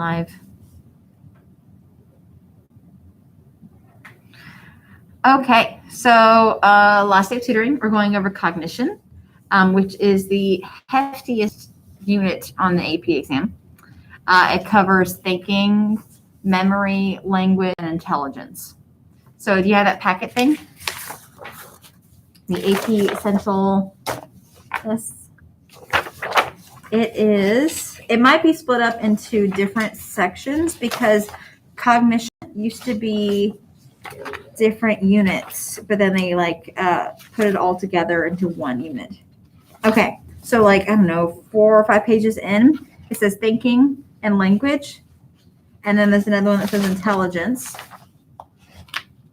Live. Okay, so last day of tutoring, we're going over cognition, which is the heftiest unit on the AP exam. It covers thinking, memory, language, and intelligence. So do you have that packet thing? The AP Essential. Yes. It might be split up into different sections because cognition used to be different units, but then they put it all together into one unit. Okay, so I don't know, 4 or 5 pages in, it says thinking and language, and then there's another one that says intelligence,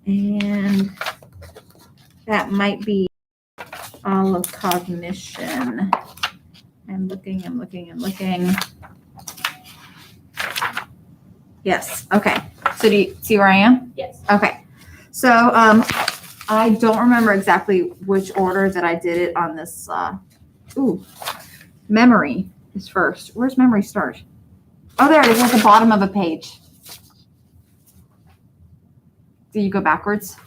and that might be all of cognition. I'm looking. Yes. Okay. So do you see where I am? Yes. Okay. So I don't remember exactly which order that I did it on this. Memory is first. Where's memory start? Oh, there it is at the bottom of a page. Do you go backwards?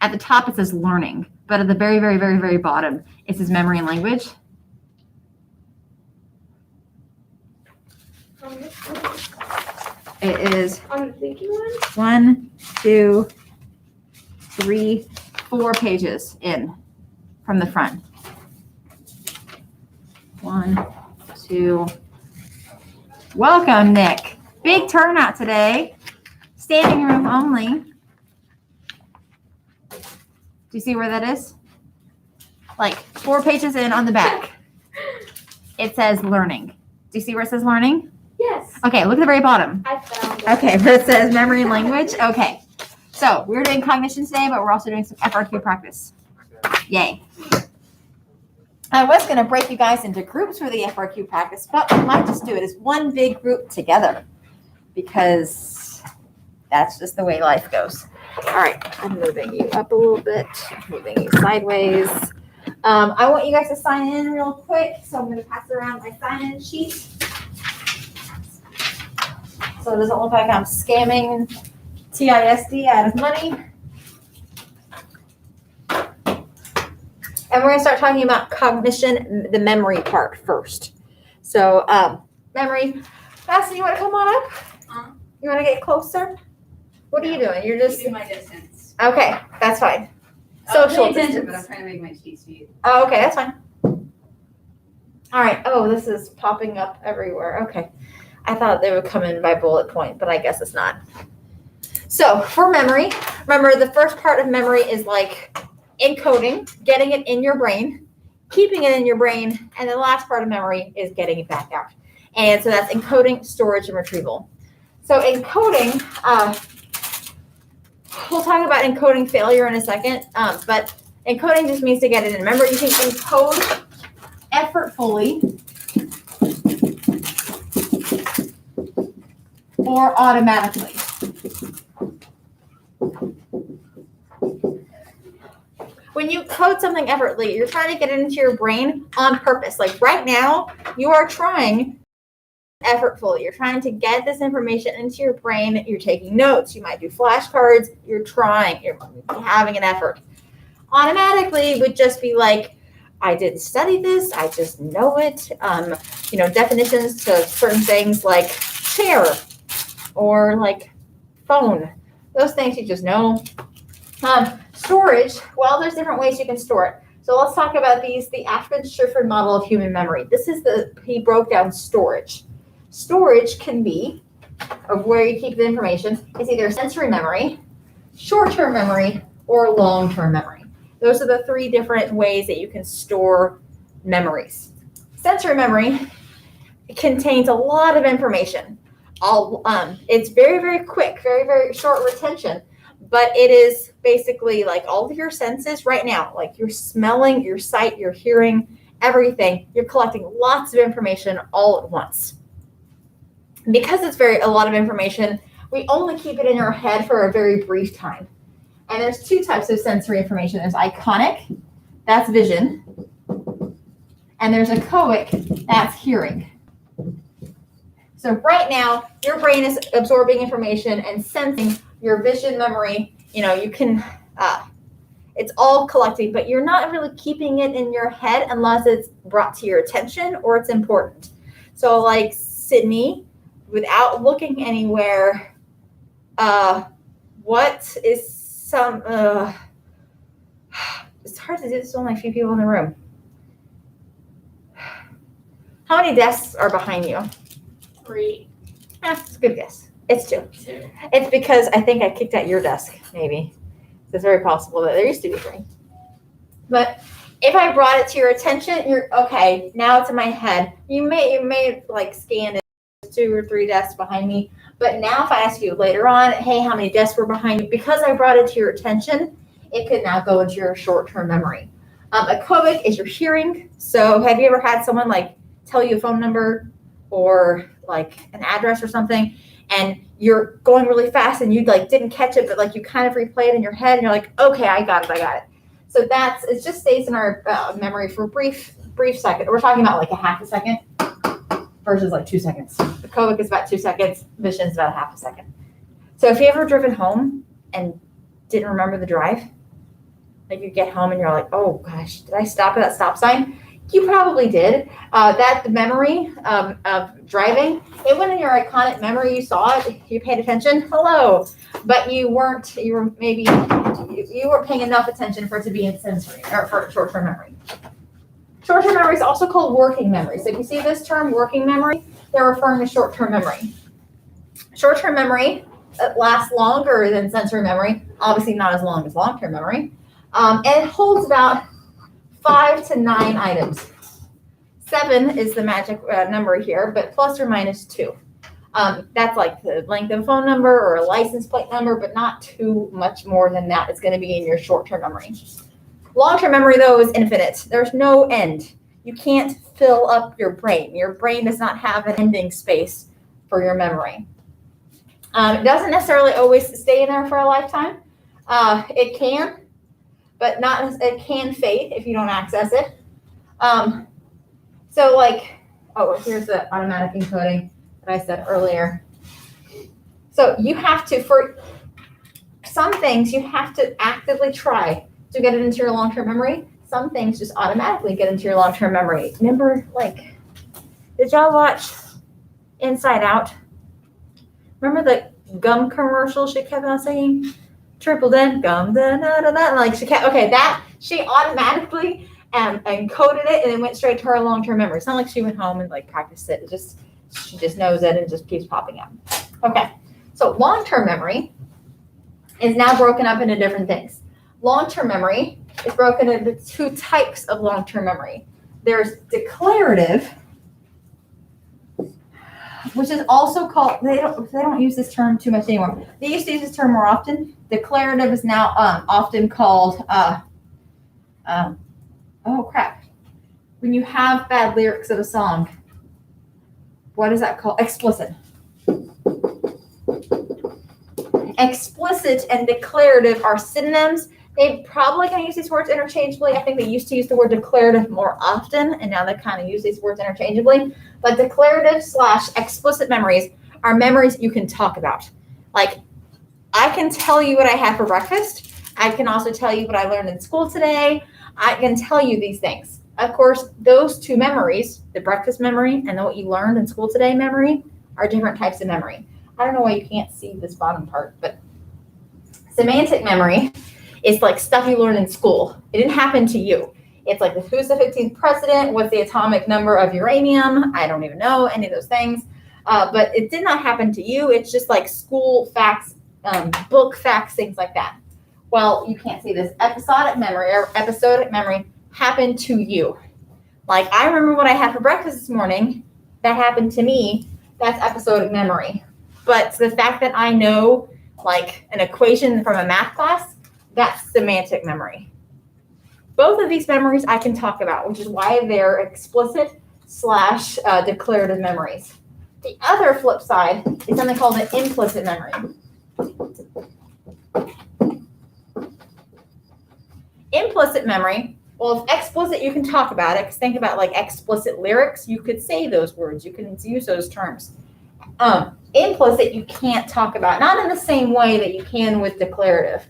At the top it says learning, but at the very, very, very, very bottom it says memory and language. It is on the thinking one? 1, 2, 3, 4 pages in from the front. 1, 2. Welcome, Nick. Big turnout today. Standing room only. Do you see where that is? 4 pages in on the back. It says learning. Do you see where it says learning? Yes. Okay, look at the very bottom. I found it. Okay, where it says memory and language. Okay. So we're doing cognition today, but we're also doing some FRQ practice. Yay. I was going to break you guys into groups for the FRQ practice, but we might just do it as one big group together because that's just the way life goes. All right, I'm moving you up a little bit, moving you sideways. I want you guys to sign in real quick, so I'm going to pass around my sign-in sheet. So it doesn't look like I'm scamming TISD out of money. And we're going to start talking about cognition, the memory part first. So memory. Madison, you want to come on up? You want to get closer? What are you doing? You're just... Keeping my distance. Okay, that's fine. Social Social attention, distance. but I'm trying to make my cheat sheet. Oh, okay, that's fine. All right. Oh, this is popping up everywhere. Okay. I thought they would come in by bullet point, but I guess it's not. So for memory, remember the first part of memory is encoding, getting it in your brain, keeping it in your brain, and the last part of memory is getting it back out. And so that's encoding, storage, and retrieval. So encoding, we'll talk about encoding failure in a second, but encoding just means to get it in. Remember, you can encode effortfully or automatically. When you code something effortlessly, you're trying to get it into your brain on purpose. Right now, you are trying effortfully. You're trying to get this information into your brain. You're taking notes. You might do flashcards. You're trying. You're having an effort. Automatically would just be I didn't study this. I just know it. Definitions to certain things like chair or phone. Those things you just know. Storage, well, there's different ways you can store it. So let's talk about these, the Ashford-Shirford model of human memory. This is he broke down storage. Storage can be, of where you keep the information, is either sensory memory, short-term memory, or long-term memory. Those are the 3 different ways that you can store memories. Sensory memory contains a lot of information. It's very, very quick, very, very short retention, but it is basically all of your senses right now, your smelling, your sight, your hearing, everything. You're collecting lots of information all at once. Because it's a lot of information, we only keep it in our head for a very brief time. And there's 2 types of sensory information. There's iconic, that's vision, and there's echoic, that's hearing. So right now, your brain is absorbing information and sensing your vision memory. You can, it's all collecting, but you're not really keeping it in your head unless it's brought to your attention or it's important. So like Sydney, without looking anywhere, what is some, it's hard to do, there's only a few people in the room. How many desks are behind you? 3, It's a good guess. It's 2. 2. It's because I think I kicked out your desk, maybe. It's very possible that there used to be 3. But if I brought it to your attention, you're okay. Now it's in my head. You may like scan it, 2 or 3 desks behind me. But now if I ask you later on, hey, how many desks were behind you? Because I brought it to your attention, it could now go into your short-term memory. Echoic is your hearing. So have you ever had someone like tell you a phone number or like an address or something, and you're going really fast and you like didn't catch it, but like you kind of replay it in your head and you're like, okay, I got it. So it just stays in our memory for a brief second. We're talking about like a half a second versus like 2 seconds. The echoic is about 2 seconds. Vision is about a half a second. So if you ever driven home and didn't remember the drive, like you get home and you're like, oh gosh, did I stop at that stop sign? You probably did. That memory of driving, it went in your iconic memory. You saw it. You paid attention. Hello. But you weren't paying enough attention for it to be in sensory or for short-term memory. Short-term memory is also called working memory. So if you see this term, working memory, they're referring to short-term memory. Short-term memory lasts longer than sensory memory. Obviously not as long as long-term memory. And it holds about 5 to 9 items. 7 is the magic number here, but plus or minus 2. That's like the length of a phone number or a license plate number, but not too much more than that. It's going to be in your short-term memory. Long-term memory, though, is infinite. There's no end. You can't fill up your brain. Your brain does not have an ending space for your memory. It doesn't necessarily always stay in there for a lifetime. It can, but it can fade if you don't access it. So like, here's the automatic encoding that I said earlier. So you have to, for some things, you have to actively try to get it into your long-term memory. Some things just automatically get into your long-term memory. Remember, like, did y'all watch Inside Out? Remember the gum commercial she kept on singing? Triple dent gum, da da da da. Like she automatically encoded it and it went straight to her long-term memory. It's not like she went home and like practiced it. She just knows it and just keeps popping up. Okay, so long-term memory is now broken up into different things. Long-term memory is broken into 2 types of long-term memory. There's declarative, which is also called, they don't use this term too much anymore. They used to use this term more often. Declarative is now often called, when you have bad lyrics of a song, what is that called? Explicit. Explicit and declarative are synonyms. They probably can use these words interchangeably. I think they used to use the word declarative more often, and now they kind of use these words interchangeably. But declarative / explicit memories are memories you can talk about. Like, I can tell you what I had for breakfast. I can also tell you what I learned in school today. I can tell you these things. Of course, those 2 memories, the breakfast memory and the what you learned in school today memory, are different types of memory. I don't know why you can't see this bottom part, but semantic memory is like stuff you learned in school. It didn't happen to you. It's like who's the 15th president? What's the atomic number of uranium? I don't even know any of those things. But it did not happen to you. It's just like school facts, book facts, things like that. Well, you can't see this. Episodic memory happened to you. Like, I remember what I had for breakfast this morning. That happened to me. That's episodic memory. But the fact that I know like an equation from a math class, that's semantic memory. Both of these memories I can talk about, which is why they're explicit / declarative memories. The other flip side is something called an implicit memory. Implicit memory, well, if explicit, you can talk about it, because think about like explicit lyrics, you could say those words, you can use those terms. Implicit, you can't talk about, not in the same way that you can with declarative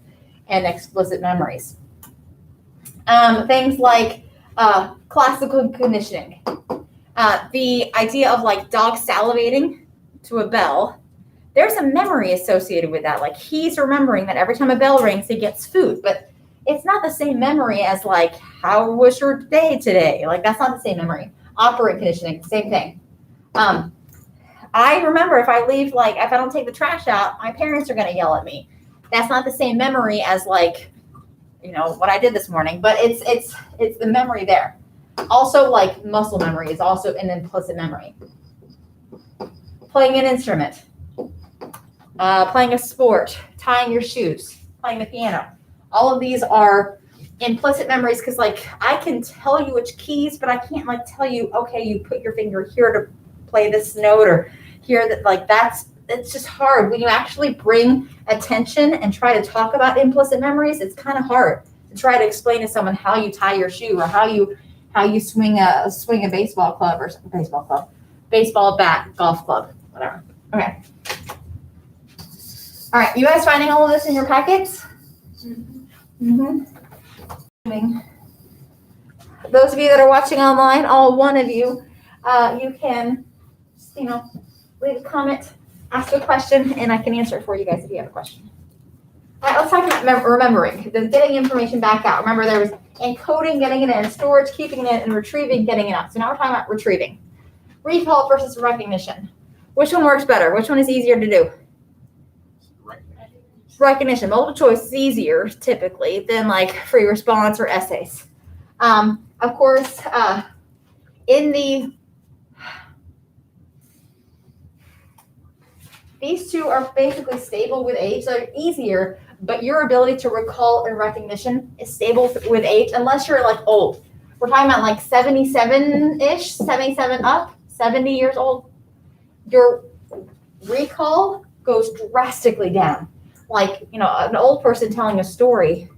and explicit memories. Things like classical conditioning. The idea of like dog salivating to a bell, there's a memory associated with that. Like he's remembering that every time a bell rings, he gets food, but it's not the same memory as like, how was your day today? Like that's not the same memory. Operant conditioning, same thing. I remember if I leave, like if I don't take the trash out, my parents are gonna yell at me. That's not the same memory as like, you know, what I did this morning, but it's the memory there. Also, like muscle memory is also an implicit memory. Playing an instrument, playing a sport, tying your shoes, playing the piano. All of these are implicit memories because like I can tell you which keys, but I can't like tell you, okay, you put your finger here to play this note or here that like it's just hard. When you actually bring attention and try to talk about implicit memories, it's kind of hard to try to explain to someone how you tie your shoe or how you swing a baseball club or baseball bat, golf club, whatever. Okay. All right, you guys finding all of this in your packets? Those of you that are watching online, all one of you, you can, you know, leave a comment, ask a question, and I can answer it for you guys if you have a question. All right, let's talk about remembering, getting information back out. Remember, there was encoding, getting it in, storage, keeping it, and retrieving, getting it out. So now we're talking about retrieving. Recall versus recognition. Which one works better? Which one is easier to do? Recognition. Multiple choice is easier typically than like free response or essays. Of course, these two are basically stable with age. So they're easier, but your ability to recall and recognition is stable with age unless you're like old. We're talking about like 77-ish, 77 up, 70 years old. Your recall goes drastically down. Like, you know, an old person telling a story,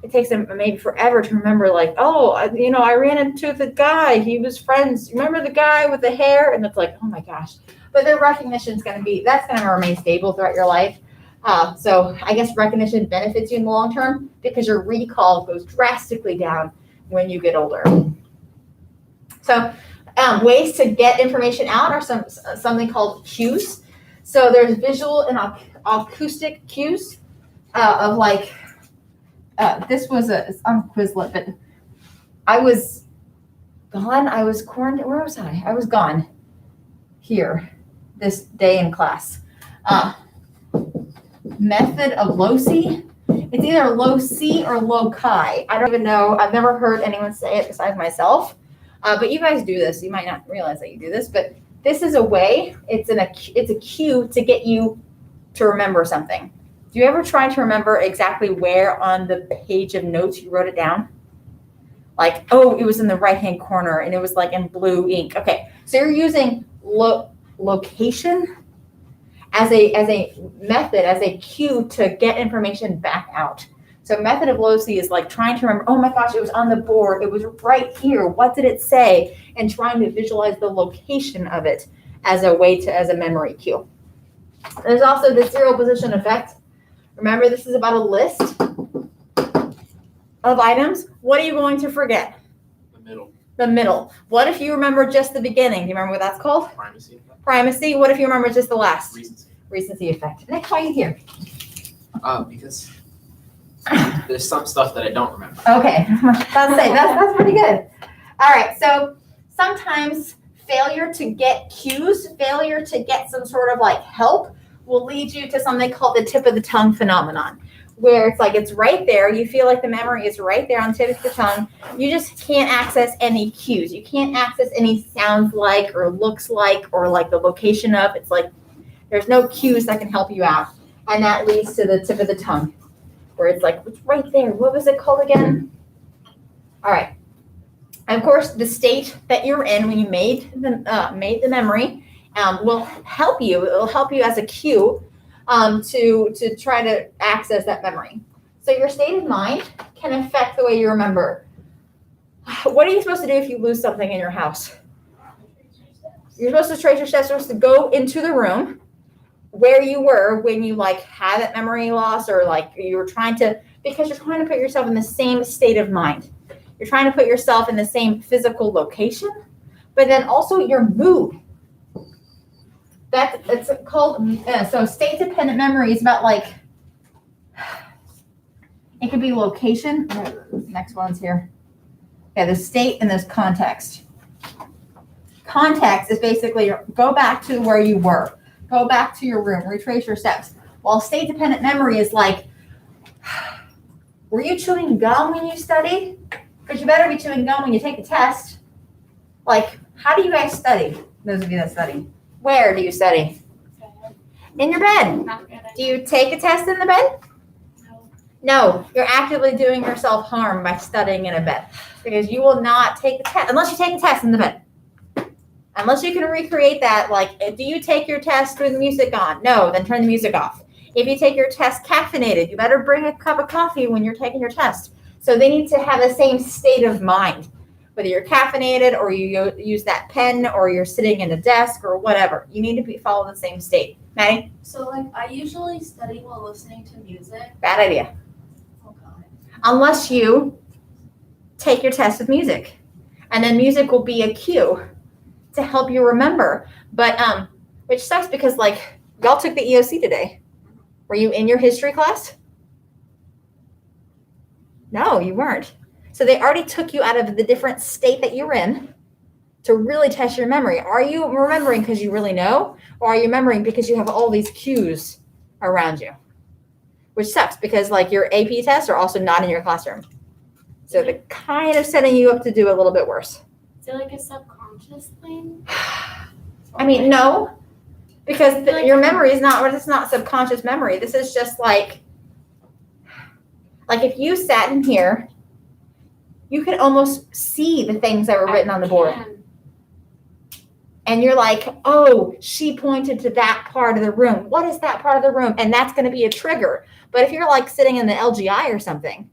it takes them maybe forever to remember, like, oh, you know, I ran into the guy. He was friends. Remember the guy with the hair? And it's like, oh my gosh. But their recognition is going to remain stable throughout your life. So I guess recognition benefits you in the long term because your recall goes drastically down when you get older. So ways to get information out are something called cues. So there's visual and acoustic cues of like, this was I'm Quizlet, but I was gone. I was quarantined. Where was I? I was gone here this day in class. Method of loci. It's either loci or loci. I don't even know. I've never heard anyone say it besides myself. But you guys do this. You might not realize that you do this, but this is a way. It's a cue to get you to remember something. Do you ever try to remember exactly where on the page of notes you wrote it down? Like, oh, it was in the right-hand corner and it was like in blue ink. Okay, so you're using location as a method, as a cue to get information back out. So method of loci is like trying to remember, oh my gosh, it was on the board. It was right here. What did it say? And trying to visualize the location of it as a memory cue. There's also the zero position effect. Remember, this is about a list of items. What are you going to forget? The middle. What if you remember just the beginning? Do you remember what that's called? Primacy effect. Primacy. What if you remember just the last? Recency. Recency effect. Nick, why are you here? Because there's some stuff that I don't remember. Okay, that's pretty good. All right, so sometimes failure to get cues, failure to get some sort of like help will lead you to something called the tip of the tongue phenomenon, where it's like it's right there. You feel like the memory is right there on the tip of the tongue. You just can't access any cues. You can't access any sounds like or looks like or like the location of. It's like there's no cues that can help you out. And that leads to the tip of the tongue, where it's like, it's right there. What was it called again? All right. And of course, the state that you're in when you made the memory will help you. It will help you as a cue to try to access that memory. So your state of mind can affect the way you remember. What are you supposed to do if you lose something in your house? You're supposed to trace your steps. You're supposed to go into the room where you were when you like had that memory loss, or like you were trying to, because you're trying to put yourself in the same state of mind. You're trying to put yourself in the same physical location, but then also your mood. It's called, so state-dependent memory is about like, it could be location. Next one's here. Yeah, the state and there's context. Context is basically go back to where you were. Go back to your room, retrace your steps. While state-dependent memory is like, were you chewing gum when you studied? Because you better be chewing gum when you take a test. Like, how do you guys study? Those of you that study. Where do you study? In your bed. Do you take a test in the bed? No, you're actively doing yourself harm by studying in a bed, because you will not take a test unless you take a test in the bed. Unless you can recreate that, like, do you take your test with the music on? No, then turn the music off. If you take your test caffeinated, you better bring a cup of coffee when you're taking your test. So they need to have the same state of mind, whether you're caffeinated or you use that pen or you're sitting in a desk or whatever. You need to follow the same state. Maddie? So, like, I usually study while listening to music. Bad idea. Oh, God. Unless you take your test with music. And then music will be a cue to help you remember. But, which sucks because, like, y'all took the EOC today. Were you in your history class? No, you weren't. So they already took you out of the different state that you're in to really test your memory. Are you remembering because you really know? Or are you remembering because you have all these cues around you? Which sucks because, like, your AP tests are also not in your classroom. So they're kind of setting you up to do a little bit worse. Is it like a subconscious thing? I mean, no, because your memory is not, it's not subconscious memory. This is just like if you sat in here, you could almost see the things that were written on the board. And you're like, oh, she pointed to that part of the room. What is that part of the room? And that's going to be a trigger. But if you're like sitting in the LGI or something,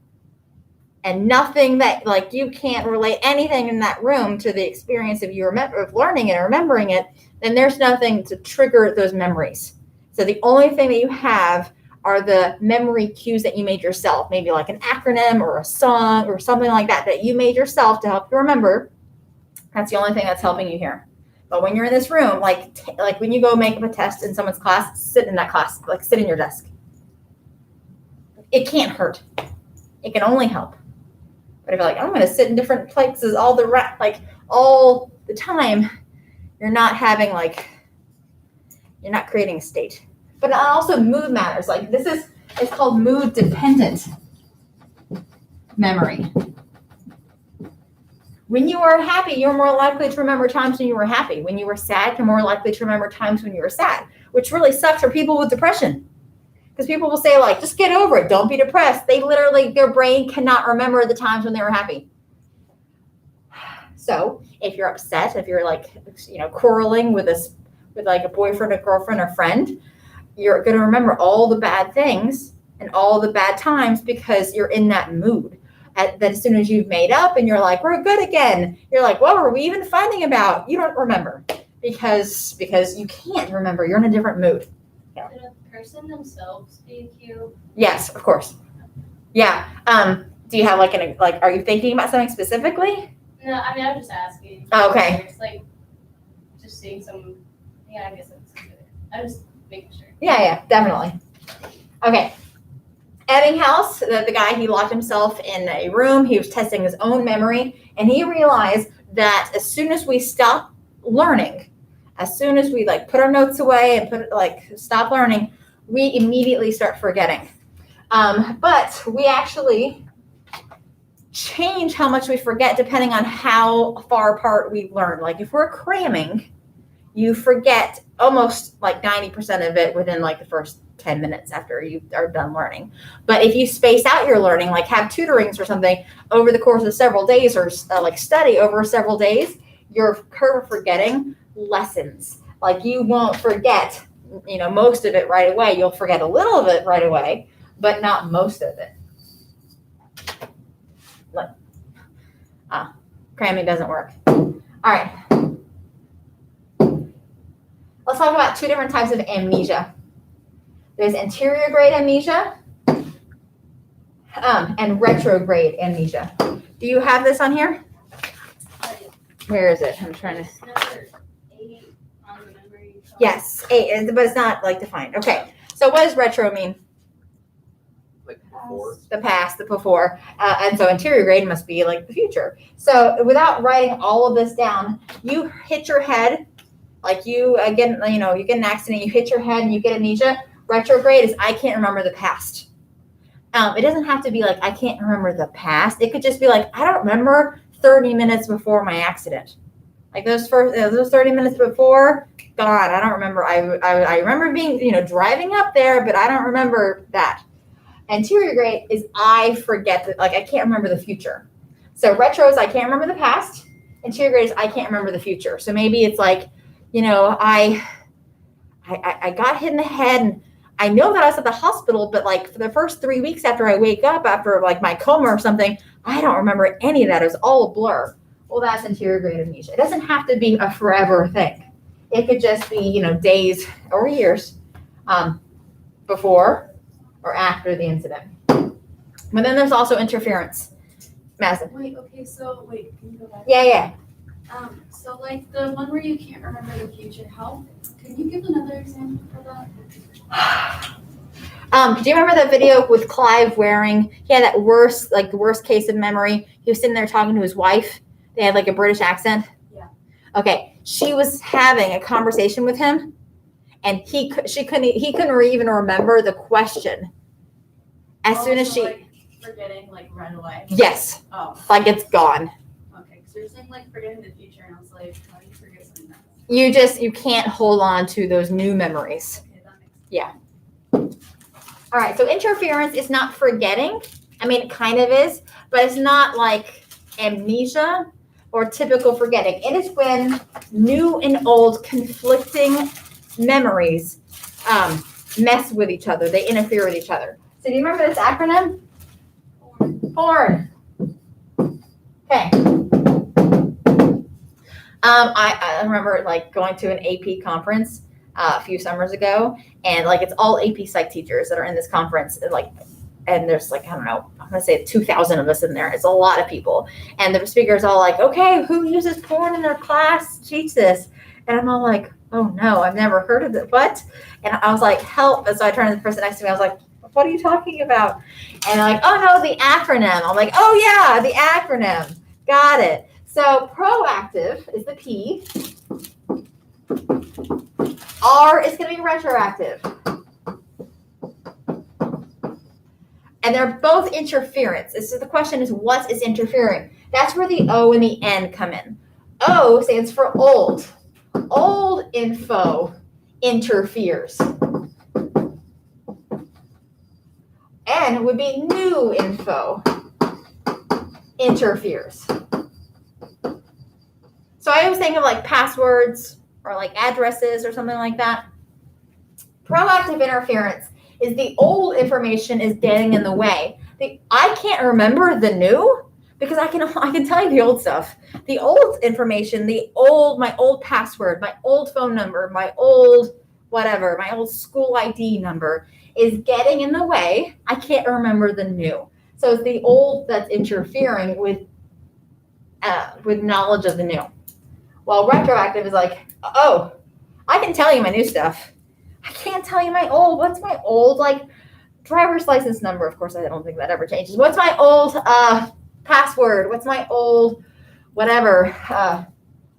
and nothing that, like, you can't relate anything in that room to the experience of of learning it or remembering it, then there's nothing to trigger those memories. So the only thing that you have are the memory cues that you made yourself, maybe like an acronym or a song or something like that, that you made yourself to help you remember. That's the only thing that's helping you here. But when you're in this room, like when you go make up a test in someone's class, sit in that class, like sit in your desk. It can't hurt. It can only help. But if you're like, I'm going to sit in different places all the time, you're not having you're not creating a state. But also mood matters. Like it's called mood dependent memory. When you are happy, you're more likely to remember times when you were happy. When you were sad, you're more likely to remember times when you were sad, which really sucks for people with depression. Because people will say, like, just get over it. Don't be depressed. They literally, their brain cannot remember the times when they were happy. So if you're upset, if you're quarreling with a boyfriend, a girlfriend, or friend, you're going to remember all the bad things and all the bad times because you're in that mood. That as soon as you've made up and you're like, we're good again, you're like, what were we even fighting about? You don't remember because you can't remember. You're in a different mood. Could a person themselves be a cue? Yes, of course. Yeah. Do you have are you thinking about something specifically? No, I mean, I'm just asking. Oh, okay. It's like just seeing some. Yeah, I guess that's good. I'm just making sure. Yeah, definitely. Okay. Ebbinghaus, the guy, he locked himself in a room. He was testing his own memory, and he realized that as soon as we stop learning, as soon as we put our notes away and stop learning, we immediately start forgetting. But we actually change how much we forget depending on how far apart we learn. Like if we're cramming, you forget almost 90% of it within the first 10 minutes after you are done learning. But if you space out your learning, like have tutorings or something over the course of several days or study over several days, your curve of forgetting lessens. Like you won't forget, most of it right away. You'll forget a little of it right away, but not most of it. Cramming doesn't work. All right. Let's talk about 2 different types of amnesia. There's anterograde amnesia and retrograde amnesia. Do you have this on here? Where is it? I'm trying to. It's number 8 on the memory card. Yes, 8, but it's not like defined. Okay, so what does retro mean? Like before. The past, the before, and so anterograde must be like the future. So without writing all of this down, you hit your head, like you again, you get an accident, you hit your head, and you get amnesia. Retrograde is I can't remember the past. It doesn't have to be like I can't remember the past. It could just be like I don't remember 30 minutes before my accident. Like those 30 minutes before, gone. I don't remember. I remember being driving up there, but I don't remember that. Anterograde is I forget that, like I can't remember the future. So retro is I can't remember the past. Anterograde is I can't remember the future. So maybe it's like, I got hit in the head and I know that I was at the hospital, but like for the first 3 weeks after I wake up, after like my coma or something, I don't remember any of that. It was all a blur. Well, that's anterograde amnesia. It doesn't have to be a forever thing. It could just be, days or years before or after the incident. But then there's also interference. Madison. Wait, okay, so wait, can you go back? Yeah. So like the one where you can't remember the future, can you give another example for that? Do you remember that video with Clive Waring? He had that the worst case of memory. He was sitting there talking to his wife. They had like a British accent. Yeah. Okay. She was having a conversation with him, and he couldn't even remember the question. As soon as she, like, forgetting like right away. yes, Oh, like it's gone. okay. Because you're saying like forgetting the future, and I was like, how do you forget something that? You can't hold on to those new memories. Okay, that makes sense. All right. So interference is not forgetting. I mean, it kind of is, but it's not like amnesia or typical forgetting. It is when new and old conflicting memories mess with each other. They interfere with each other. So do you remember this acronym? PORN. Okay. I remember like going to an AP conference a few summers ago, and like it's all AP Psych teachers that are in this conference, and there's like, I don't know, I'm going to say 2,000 of us in there. It's a lot of people. And the speaker's all like, okay, who uses porn in their class? Teach this. And I'm all like, oh no, I've never heard of it. What? And I was like, help. And so I turned to the person next to me. I was like, what are you talking about? And they're like, oh no, the acronym. I'm like, oh yeah, the acronym. Got it. So proactive is the P. R is going to be retroactive. And they're both interference. So the question is, what is interfering? That's where the O and the N come in. O stands for old. Old info interferes. N would be new info interferes. So I always think of like passwords or like addresses or something like that. Proactive interference is the old information is getting in the way. I can't remember the new because I can tell you the old stuff. The old information, my old password, my old phone number, my old whatever, my old school ID number is getting in the way. I can't remember the new. So it's the old that's interfering with knowledge of the new. While retroactive is like, oh, I can tell you my new stuff. I can't tell you my old. What's my old driver's license number? Of course, I don't think that ever changes. What's my old password? What's my old whatever?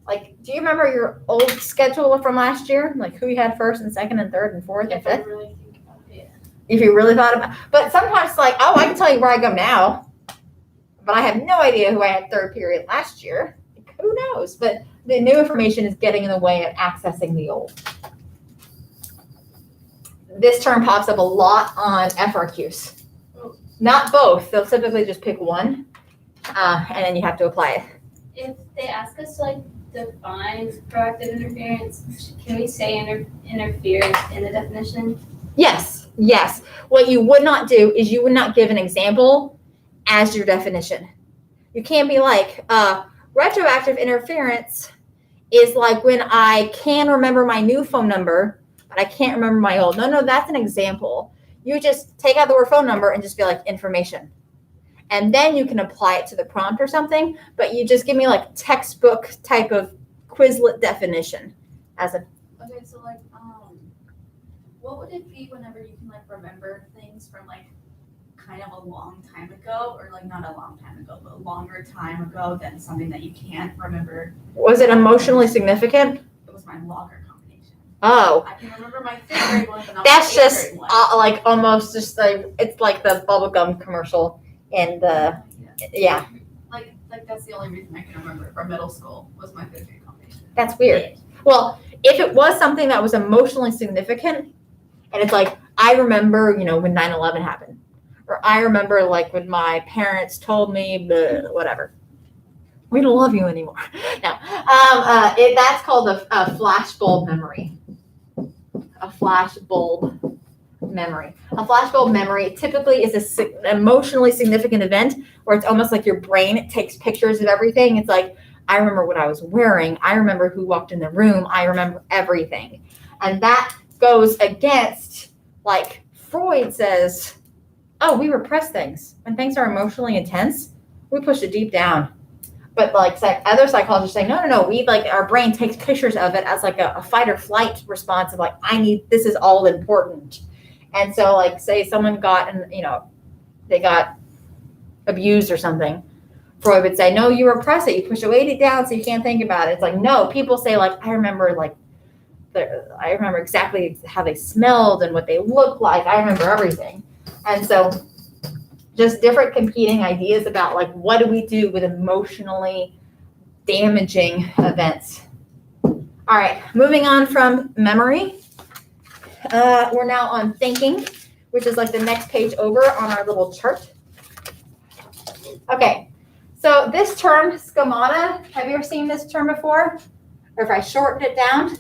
Do you remember your old schedule from last year? Like who you had first and second and third and fourth and If I fifth? really think about it. If you really thought about, but sometimes it's like, oh, I can tell you where I go now, but I have no idea who I had third period last year. Like, who knows? But the new information is getting in the way of accessing the old. This term pops up a lot on FRQs. Not both. They'll typically just pick one, and then you have to apply it. If they ask us to define proactive interference, can we say interferes in the definition? Yes. What you would not do is you would not give an example as your definition. You can't be like, retroactive interference is like when I can remember my new phone number, but I can't remember my old. No, that's an example. You just take out the word phone number and just be like information. And then you can apply it to the prompt or something, but you just give me like textbook type of Quizlet definition as a. Okay, so like, what would it be whenever you can like remember things from like kind of a long time ago, or like not a long time ago, but a longer time ago than something that you can't remember? Was it emotionally significant? It was my longer combination. Oh, I can remember my fifth grade one, but not that's my eighth just grade one. like almost just like it's like the bubblegum commercial and the yeah. Like that's the only reason I can remember from middle school was my fifth grade combination. That's weird. Well, if it was something that was emotionally significant, and it's like, I remember, when 9/11 happened, or I remember like when my parents told me, whatever. We don't love you anymore. No, that's called a flashbulb memory. A flashbulb memory. A flashbulb memory typically is an emotionally significant event where it's almost like your brain takes pictures of everything. It's like, I remember what I was wearing. I remember who walked in the room. I remember everything. And that goes against, like Freud says, oh, we repress things. When things are emotionally intense, we push it deep down. But like other psychologists say, no, we like our brain takes pictures of it as like a fight or flight response of like, this is all important. And so like say someone got, they got abused or something. Freud would say, no, you repress it. You push it down so you can't think about it. It's like, no, people say like, I remember exactly how they smelled and what they looked like. I remember everything. And so just different competing ideas about like, what do we do with emotionally damaging events? All right, moving on from memory. We're now on thinking, which is like the next page over on our little chart. Okay, so this term, schemata, have you ever seen this term before? Or if I shorten it down?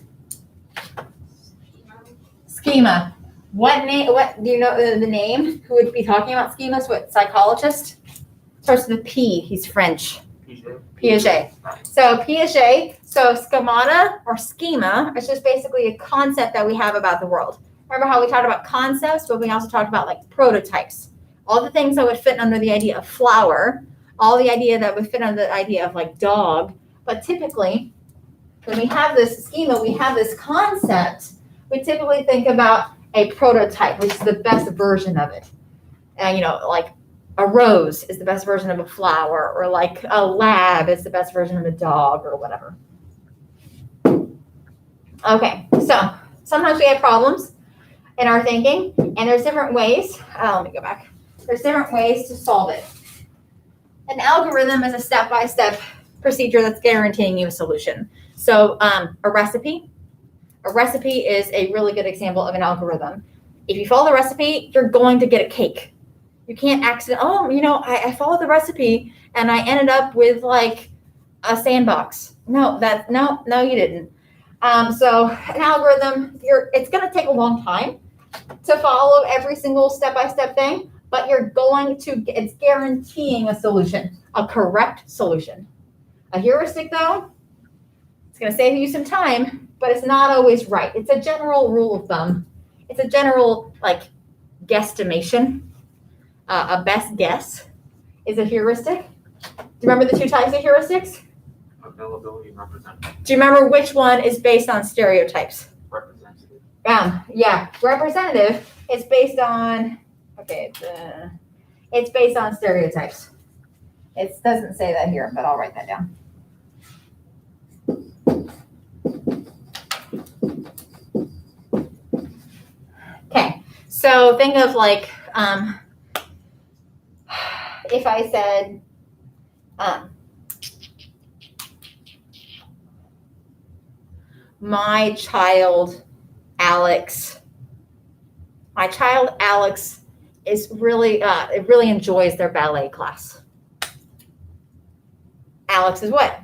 Schema. What do you know the name? Who would be talking about schemas? What psychologist? Starts with a P. He's French. Piaget. So Piaget. So schemata or schema is just basically a concept that we have about the world. Remember how we talked about concepts, but we also talked about like prototypes. All the things that would fit under the idea of flower, all the idea that would fit under the idea of like dog. But typically, when we have this schema, we have this concept, we typically think about a prototype, which is the best version of it. And, like a rose is the best version of a flower, or like a lab is the best version of a dog or whatever. Okay, so sometimes we have problems in our thinking, and there's different ways. Let me go back. There's different ways to solve it. An algorithm is a step-by-step procedure that's guaranteeing you a solution. So a recipe is a really good example of an algorithm. If you follow the recipe, you're going to get a cake. You can't I followed the recipe and I ended up with like a sandbox. No, you didn't. So an algorithm, it's going to take a long time to follow every single step-by-step thing, but it's guaranteeing a solution, a correct solution. A heuristic though, it's going to save you some time, but it's not always right. It's a general rule of thumb. It's a general like guesstimation. A best guess is a heuristic. Do you remember the two types of heuristics? Availability and representative. Do you remember which one is based on stereotypes? Representative. Yeah. Representative is based on, it's based on stereotypes. It doesn't say that here, but I'll write that down. Okay, so think of like, if I said, my child Alex is really enjoys their ballet class. Alex is what?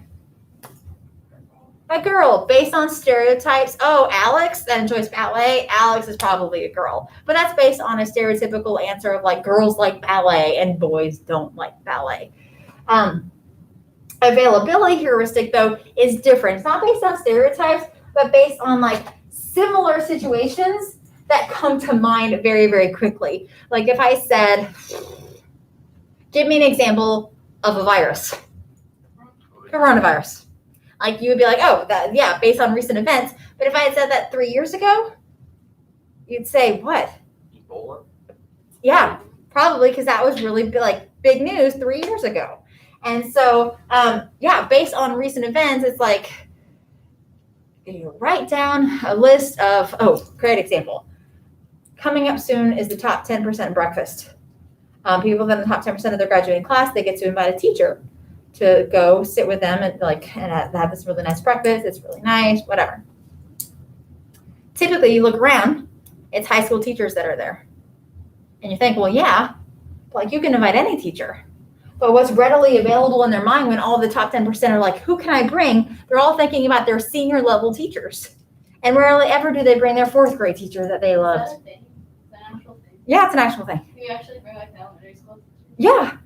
A girl, based on stereotypes. Oh, Alex that enjoys ballet. Alex is probably a girl. But that's based on a stereotypical answer of like girls like ballet and boys don't like ballet. A Availability heuristic, though, is different. It's not based on stereotypes, but based on like similar situations that come to mind very, very quickly. Like if I said, give me an example of a virus, coronavirus. Like you would be like, oh, that, yeah, based on recent events. But if I had said that 3 years ago, you'd say, what? Ebola? Yeah, probably, because that was really like big news 3 years ago. And so, yeah, based on recent events, it's like you write down a list of, oh, great example. Coming up soon is the top 10% breakfast. People that are the top 10% of their graduating class, they get to invite a teacher to go sit with them and have this really nice breakfast. It's really nice, whatever. Typically, you look around, it's high school teachers that are there. And you think, well, yeah, like you can invite any teacher. But what's readily available in their mind when all the top 10% are like, who can I bring? They're all thinking about their senior level teachers. And rarely ever do they bring their fourth grade teacher that they loved. Is that a thing? Is that an actual thing? Yeah, it's an actual thing. Can you actually bring like the elementary school? Yeah.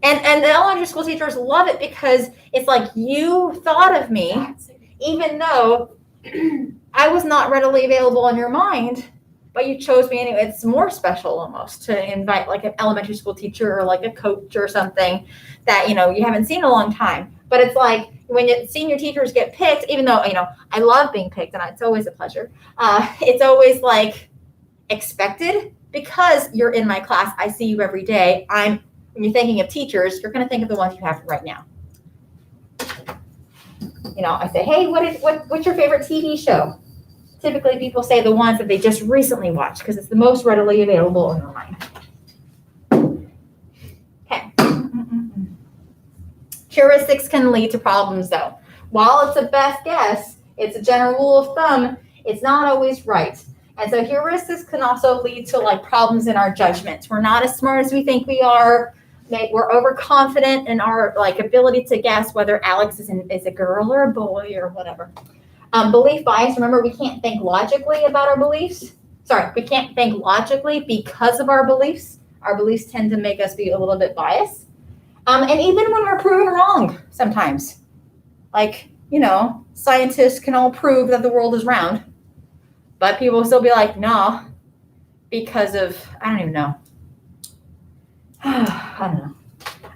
And the elementary school teachers love it because it's like you thought of me, even though I was not readily available in your mind, but you chose me anyway. It's more special almost to invite like an elementary school teacher or like a coach or something that, you haven't seen in a long time. But it's like when senior teachers get picked, even though, I love being picked and it's always a pleasure. It's always like expected because you're in my class. I see you every day. When you're thinking of teachers, you're going to think of the ones you have right now. I say, hey, what's your favorite TV show? Typically, people say the ones that they just recently watched because it's the most readily available in their mind. Okay. Heuristics can lead to problems, though. While it's a best guess, it's a general rule of thumb, it's not always right. And so heuristics can also lead to like problems in our judgment. We're not as smart as we think we are. We're overconfident in our like ability to guess whether Alex is a girl or a boy or whatever. Belief bias, remember, we can't think logically about our beliefs. Sorry, we can't think logically because of our beliefs. Our beliefs tend to make us be a little bit biased. And even when we're proven wrong sometimes. Like, scientists can all prove that the world is round. But people will still be like, no, because of, I don't even know. I don't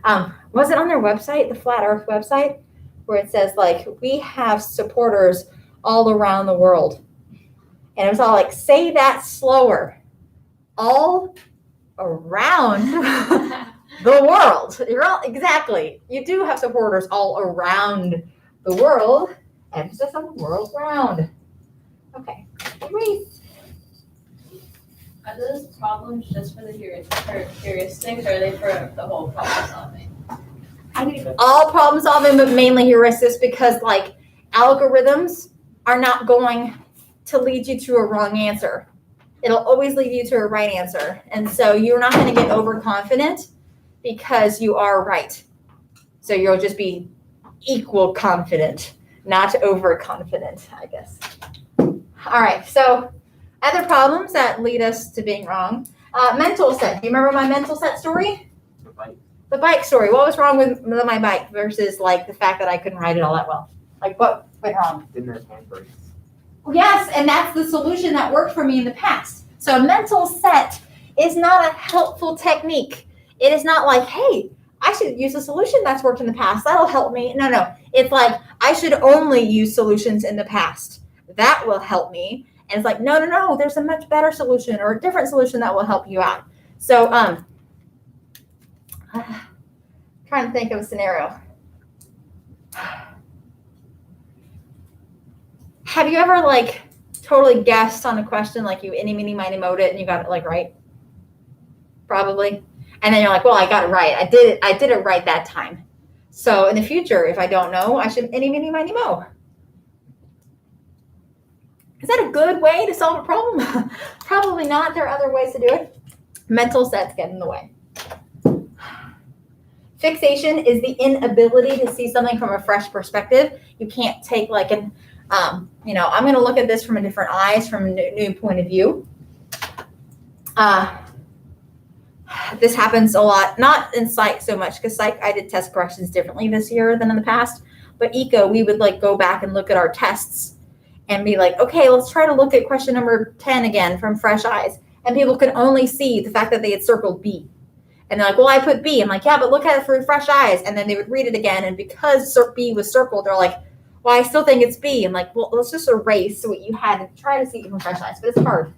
know. Was it on their website, the Flat Earth website, where it says, like, we have supporters all around the world. And it was all like, say that slower. All around the world. Exactly. You do have supporters all around the world. Emphasis on the world round. Okay. Great. Are those problems just for the heuristics, or are they for the whole problem solving? All problem solving, but mainly heuristics, because like algorithms are not going to lead you to a wrong answer. It'll always lead you to a right answer. And so you're not going to get overconfident because you are right. So you'll just be equal confident, not overconfident, I guess. All right. So other problems that lead us to being wrong. Mental set. Do you remember my mental set story? The bike story. What was wrong with my bike versus like the fact that I couldn't ride it all that well? Like what went wrong? Didn't have handbrakes. Yes, and that's the solution that worked for me in the past. So mental set is not a helpful technique. It is not like, hey, I should use a solution that's worked in the past. That'll help me. No. It's like, I should only use solutions in the past. That will help me. And it's like, no, there's a much better solution or a different solution that will help you out. So, trying to think of a scenario. Have you ever like totally guessed on a question, like you any, mini, miny, moed it and you got it like right? Probably. And then you're like, well, I got it right. I did it right that time. So in the future, if I don't know, I should any, mini, miny, mo. Is that a good way to solve a problem? Probably not. There are other ways to do it. Mental sets get in the way. Fixation is the inability to see something from a fresh perspective. You can't take like an, I'm going to look at this from a different eyes, from a new point of view. this happens a lot, not in Psych so much, because Psych, I did test corrections differently this year than in the past. But Eco, we would like go back and look at our tests and be like, okay, let's try to look at question number 10 again from fresh eyes. And people could only see the fact that they had circled B. And they're like, well, I put B. I'm like, yeah, but look at it through fresh eyes. And then they would read it again. And because B was circled, they're like, well, I still think it's B. I'm like, well, let's just erase what you had and try to see it from fresh eyes. But it's hard.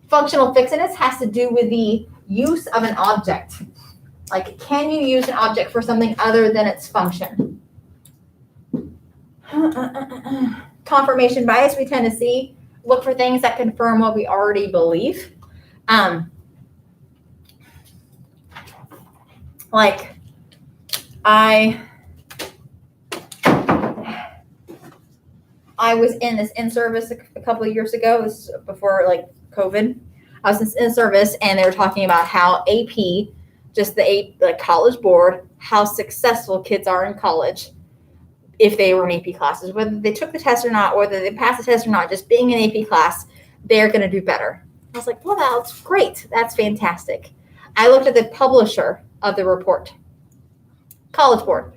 Functional fixedness has to do with the use of an object. Like, can you use an object for something other than its function? Confirmation bias, we tend to see, look for things that confirm what we already believe. Like, I was in this in-service a couple of years ago. This is before like COVID. I was in service and they were talking about how AP, just the college board, how successful kids are in college if they were in AP classes, whether they took the test or not, whether they passed the test or not, just being in AP class, they're going to do better. I was like, well, that's great. That's fantastic. I looked at the publisher of the report. College Board.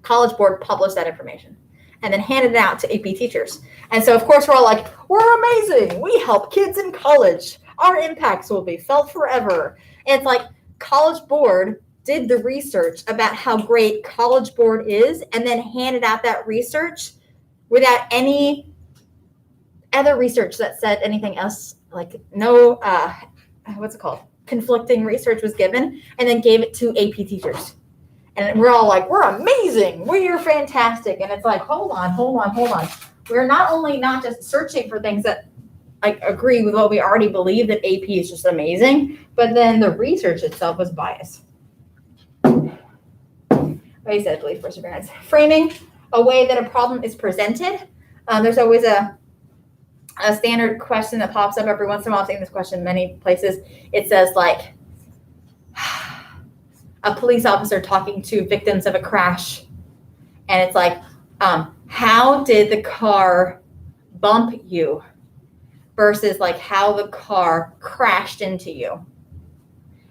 College Board published that information and then handed it out to AP teachers. And so, of course, we're all like, we're amazing. We help kids in college. Our impacts will be felt forever. And it's like College Board did the research about how great College Board is and then handed out that research without any other research that said anything else. Like no, what's it called? Conflicting research was given and then gave it to AP teachers. And we're all like, we're amazing. We're fantastic. And it's like, hold on. We're not only not just searching for things that like agree with what we already believe that AP is just amazing, but then the research itself was biased. What he said, belief, perseverance. Framing, a way that a problem is presented. There's always a standard question that pops up every once in a while. I've seen this question many places. It says like, a police officer talking to victims of a crash. And it's like, how did the car bump you versus like how the car crashed into you?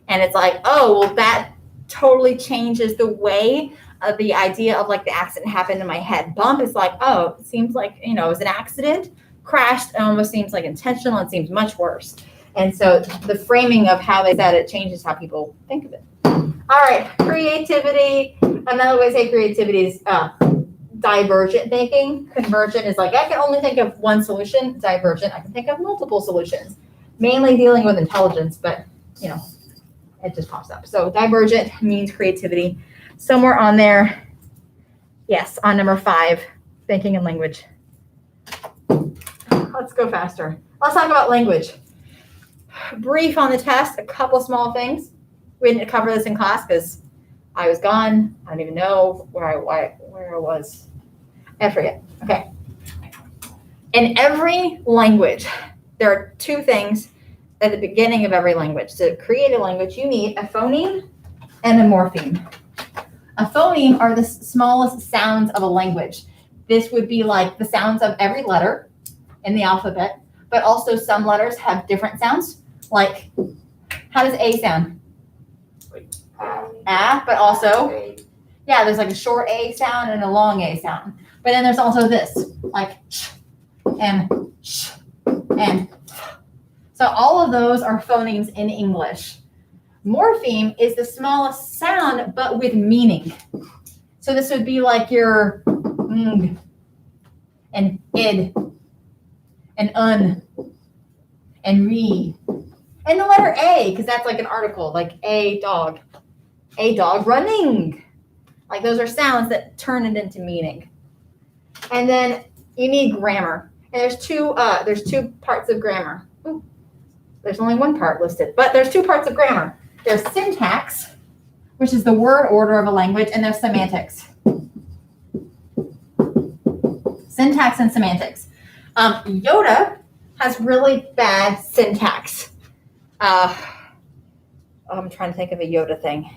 And it's like, oh, well, that totally changes the way of the idea of like the accident happened in my head. Bump is like, oh, it seems like, it was an accident. Crashed, it almost seems like intentional. It seems much worse. And so the framing of how they said it changes how people think of it. All right, creativity. Another way to say creativity is divergent thinking. Convergent is like, I can only think of one solution. Divergent, I can think of multiple solutions. Mainly dealing with intelligence, but, it just pops up. So divergent means creativity. Somewhere on there, yes, on number 5, thinking and language. Let's go faster. Let's talk about language. Brief on the test, a couple small things. We didn't cover this in class because I was gone. I don't even know where I was. I forget. Okay. In every language, there are 2 things at the beginning of every language. To create a language, you need a phoneme and a morpheme. A phoneme are the smallest sounds of a language. This would be like the sounds of every letter in the alphabet, but also some letters have different sounds. Like, how does A sound? But also, yeah, there's like a short A sound and a long A sound. But then there's also this, like sh and sh and f. So all of those are phonemes in English. Morpheme is the smallest sound, but with meaning. So this would be like your ng and id and un and re. And the letter A, because that's like an article, like a dog running. Like those are sounds that turn it into meaning. And then you need grammar. And there's two parts of grammar. Ooh, there's only one part listed, but there's 2 parts of grammar. There's syntax, which is the word order of a language, and there's semantics. Syntax and semantics. Yoda has really bad syntax. I'm trying to think of a Yoda thing.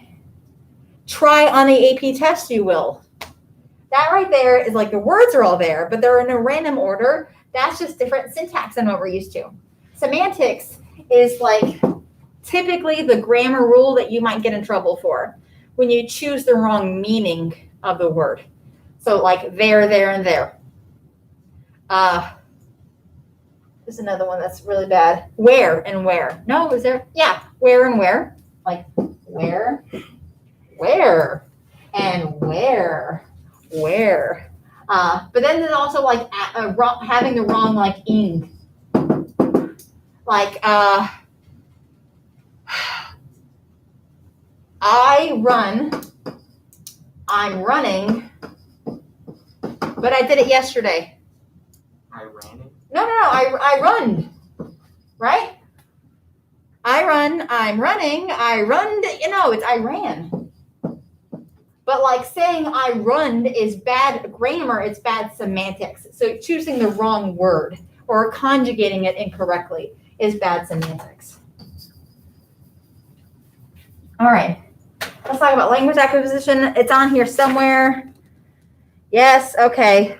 Try on the AP test, you will. That right there is like the words are all there, but they're in a random order. That's just different syntax than what we're used to. Semantics is like typically the grammar rule that you might get in trouble for when you choose the wrong meaning of the word. So like there, and there. There's another one that's really bad. Where and where. No, is there? Yeah, where and where. Like where, and where. But then there's also like having the wrong like ing. Like I run, I'm running, but I did it yesterday. I ran it. No, I run, right? I run, I'm running, I run, it's I ran. But like saying I run is bad grammar, it's bad semantics. So choosing the wrong word or conjugating it incorrectly is bad semantics. All right, let's talk about language acquisition. It's on here somewhere. Yes, okay.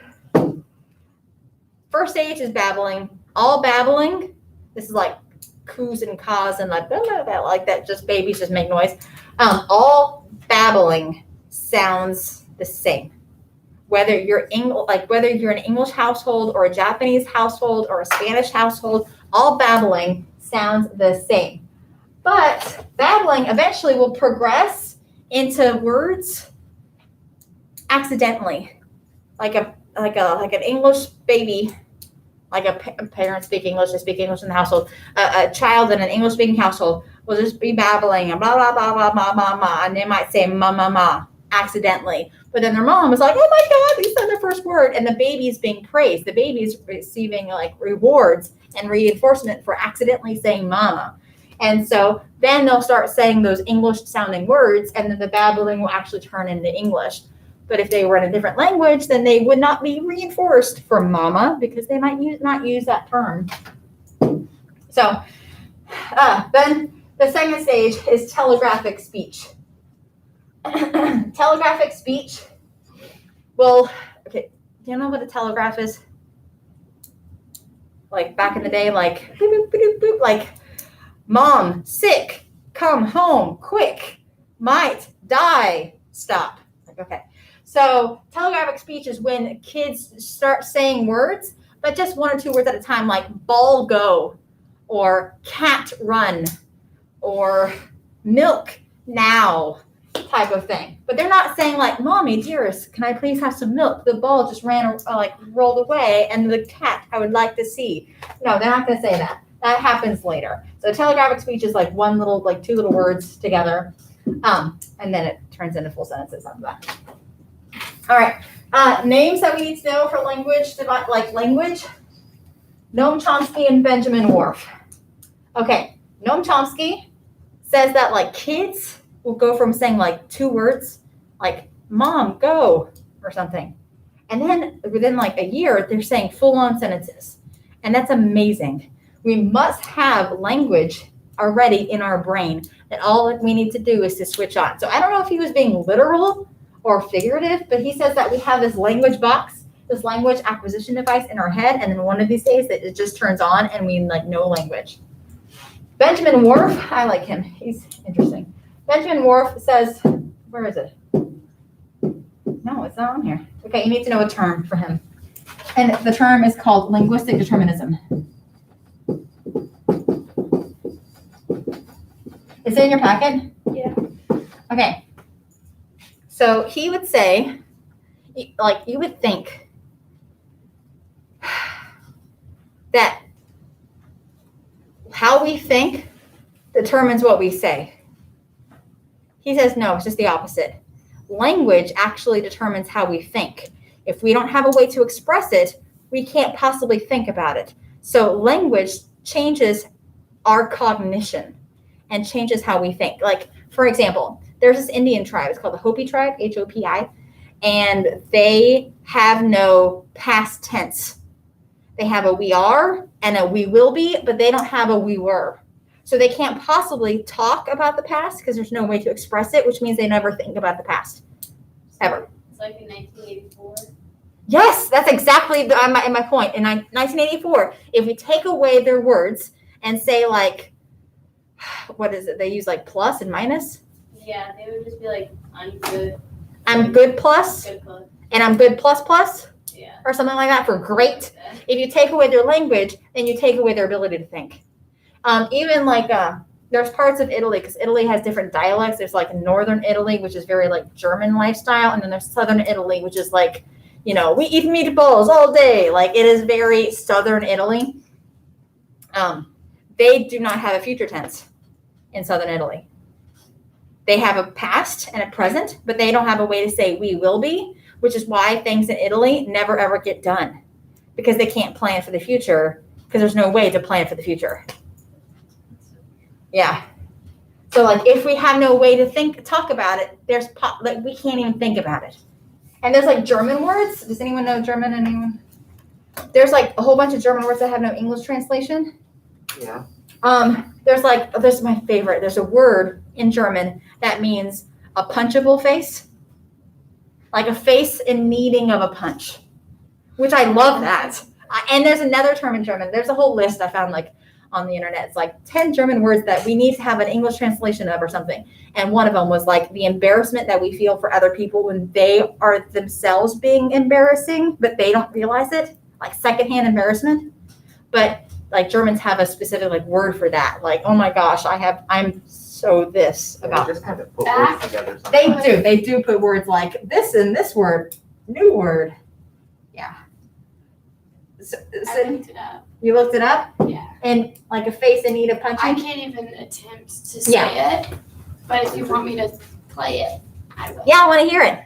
First stage is babbling. All babbling, this is like coos and caws and like that, just babies just make noise. All babbling sounds the same. Whether you're an English household or a Japanese household or a Spanish household, all babbling sounds the same. But babbling eventually will progress into words accidentally, like an English baby, like a parent speak English, they speak English in the household. A child in an English-speaking household will just be babbling and blah blah blah blah blah blah blah, and they might say ma ma ma accidentally. But then their mom is like, "Oh my God, they said their first word," and the baby is being praised. The baby is receiving like rewards and reinforcement for accidentally saying mama. And so then they'll start saying those English-sounding words, and then the babbling will actually turn into English. But if they were in a different language, then they would not be reinforced for mama because they might not use that term. So then the second stage is telegraphic speech. Telegraphic speech. Well, okay, do you know what a telegraph is? Like back in the day, like boop, boop, boop, boop, like mom, sick, come home, quick, might die, stop. Like, okay. So telegraphic speech is when kids start saying words, but just one or two words at a time, like ball go, or cat run, or milk now, type of thing. But they're not saying like, mommy, dearest, can I please have some milk? The ball just rolled away, and the cat I would like to see. No, they're not going to say that. That happens later. So telegraphic speech is like two little words together, and then it turns into full sentences after that. All right, names that we need to know for language, like language. Noam Chomsky and Benjamin Whorf. Okay, Noam Chomsky says that like kids will go from saying like two words, like mom, go, or something. And then within like a year, they're saying full-on sentences. And that's amazing. We must have language already in our brain that all we need to do is to switch on. So I don't know if he was being literal or figurative, but he says that we have this language box, this language acquisition device in our head, and then one of these days that it just turns on and we like know language. Benjamin Whorf, I like him. He's interesting. Benjamin Whorf says, where is it? No, it's not on here. Okay, you need to know a term for him. And the term is called linguistic determinism. Is it in your packet? Yeah. Okay. So he would say, like, you would think that how we think determines what we say. He says, no, it's just the opposite. Language actually determines how we think. If we don't have a way to express it, we can't possibly think about it. So language changes our cognition and changes how we think. Like, for example, there's this Indian tribe. It's called the Hopi tribe, Hopi, and they have no past tense. They have a we are and a we will be, but they don't have a we were. So they can't possibly talk about the past because there's no way to express it, which means they never think about the past, ever. It's like in 1984. Yes, that's exactly my point. In 1984, if we take away their words and say like, what is it? They use like plus and minus. Yeah, they would just be like, I'm good. I'm good plus, Good plus. and I'm good plus plus, Yeah. or something like that for great. If you take away their language, then you take away their ability to think. Even like there's parts of Italy, because Italy has different dialects. There's like northern Italy, which is very like German lifestyle, and then there's southern Italy, which is like, we eat meatballs all day. Like it is very southern Italy. They do not have a future tense in southern Italy. They have a past and a present, but they don't have a way to say we will be, which is why things in Italy never ever get done, because they can't plan for the future, because there's no way to plan for the future. Yeah. So like if we have no way to talk about it, like we can't even think about it. And there's like German words. Does anyone know German? Anyone? There's like a whole bunch of German words that have no English translation. Yeah. There's my favorite. There's a word in German that means a punchable face. Like a face in needing of a punch, which I love that. And there's another term in German. There's a whole list I found like on the internet. It's like 10 German words that we need to have an English translation of or something. And one of them was like the embarrassment that we feel for other people when they are themselves being embarrassing, but they don't realize it, like secondhand embarrassment. But like Germans have a specific like word for that. Like, oh my gosh, I'm so this about. They just kind of put Back. words together sometimes. They do put words like this and this word, new word. Yeah. So, I looked it up. you looked it up? Yeah. And like a face in need of I punching? can't even attempt to say Yeah. it, but if you want me to play it, I will. Yeah, I want to hear it.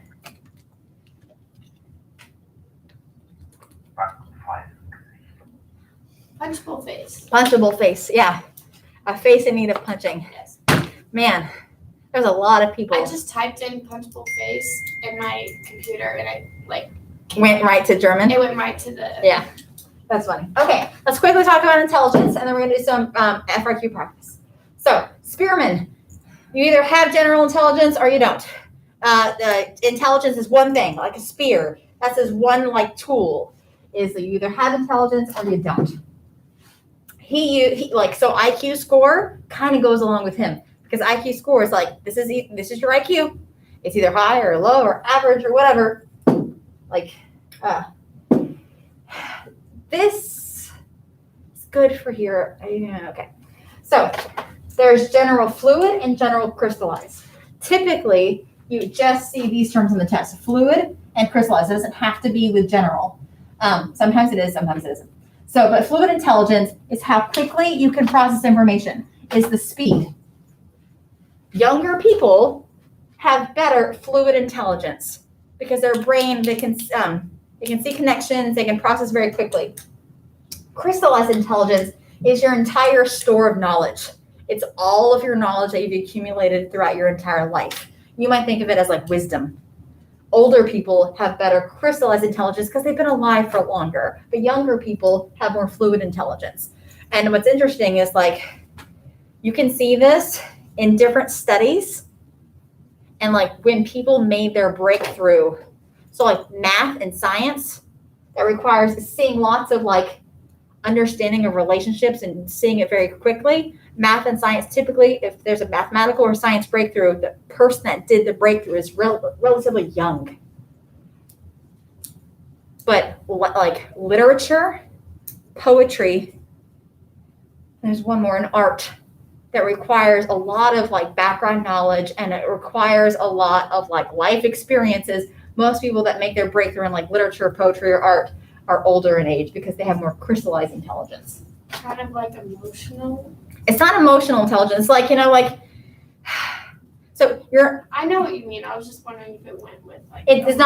Punchable face. Punchable face, yeah. A face in need of punching. Yes. Man, there's a lot of people I just typed in punchable face in my computer and went right to German. it went right to the Yeah, that's funny. Okay, let's quickly talk about intelligence, and then we're going to do some FRQ practice. So, Spearman, you either have general intelligence or you don't. The intelligence is one thing, like a spear. That's his one like tool, is that you either have intelligence or you don't. He so IQ score kind of goes along with him, because IQ score is like this is your IQ. It's either high or low or average or whatever. Like this is good for here. Yeah, okay. So there's general fluid and general crystallized. Typically, you just see these terms in the test: fluid and crystallized. It doesn't have to be with general. Sometimes it is, sometimes it isn't. So, but fluid intelligence is how quickly you can process information, is the speed. Younger people have better fluid intelligence because their brain, they can see connections, they can process very quickly. Crystallized intelligence is your entire store of knowledge. It's all of your knowledge that you've accumulated throughout your entire life. You might think of it as like wisdom. Older people have better crystallized intelligence because they've been alive for longer, but younger people have more fluid intelligence. And what's interesting is like, you can see this in different studies, and like when people made their breakthrough. So like math and science, that requires seeing lots of like understanding of relationships and seeing it very quickly. Math and science, typically, if there's a mathematical or science breakthrough, the person that did the breakthrough is relatively young. But like literature, poetry, there's one more, in art, that requires a lot of like background knowledge, and it requires a lot of like life experiences. Most people that make their breakthrough in like literature, poetry, or art are older in age because they have more crystallized intelligence. kind of like emotional. It's not emotional intelligence. Like, so I know what you mean. I was just wondering if it went with like. it's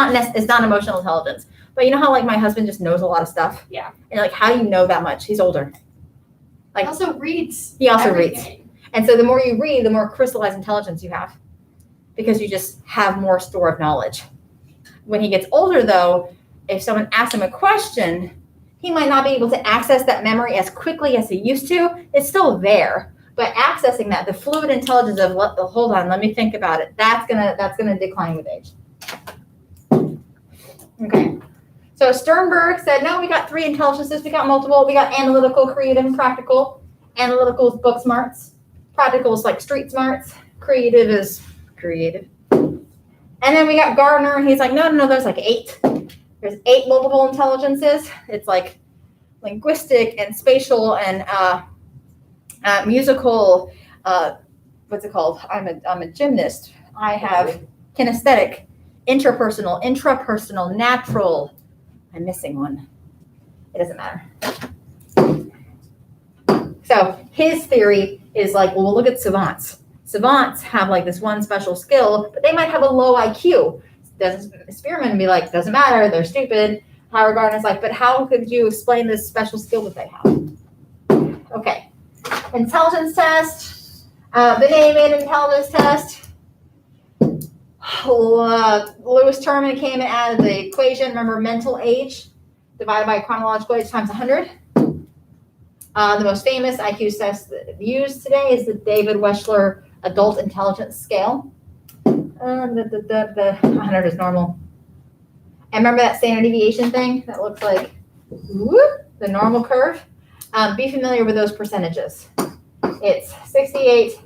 not emotional intelligence. But you know how like my husband just knows a lot of stuff? Yeah. And like, how do you know that much? He's older. He also reads. He also reads. everything. And so the more you read, the more crystallized intelligence you have, because you just have more store of knowledge. When he gets older, though, if someone asks him a question, he might not be able to access that memory as quickly as he used to. It's still there, but accessing that, the fluid intelligence of hold on, let me think about it. That's gonna decline with age. Okay. So Sternberg said, no, we got 3 intelligences. We got multiple. We got analytical, creative, and practical. Analytical is book smarts. Practical is like street smarts. Creative is creative. And then we got Gardner, and he's like, no, there's like 8. There's 8 multiple intelligences. It's like linguistic and spatial and musical. What's it called? I'm a gymnast. I have kinesthetic, interpersonal, intrapersonal, natural. I'm missing one. It doesn't matter. So his theory is like, well, we'll look at savants. Savants have like this one special skill, but they might have a low IQ. Spearman be like, doesn't matter, they're stupid. Howard Gardner's like, but how could you explain this special skill that they have? Okay. Intelligence test. The Neyman intelligence test. Lewis Terman came and added the equation. Remember, mental age divided by chronological age times 100. The most famous IQ test used today is the David Wechsler Adult Intelligence Scale. The 100 is normal. And remember that standard deviation thing that looks like the normal curve? Be familiar with those percentages. It's 68,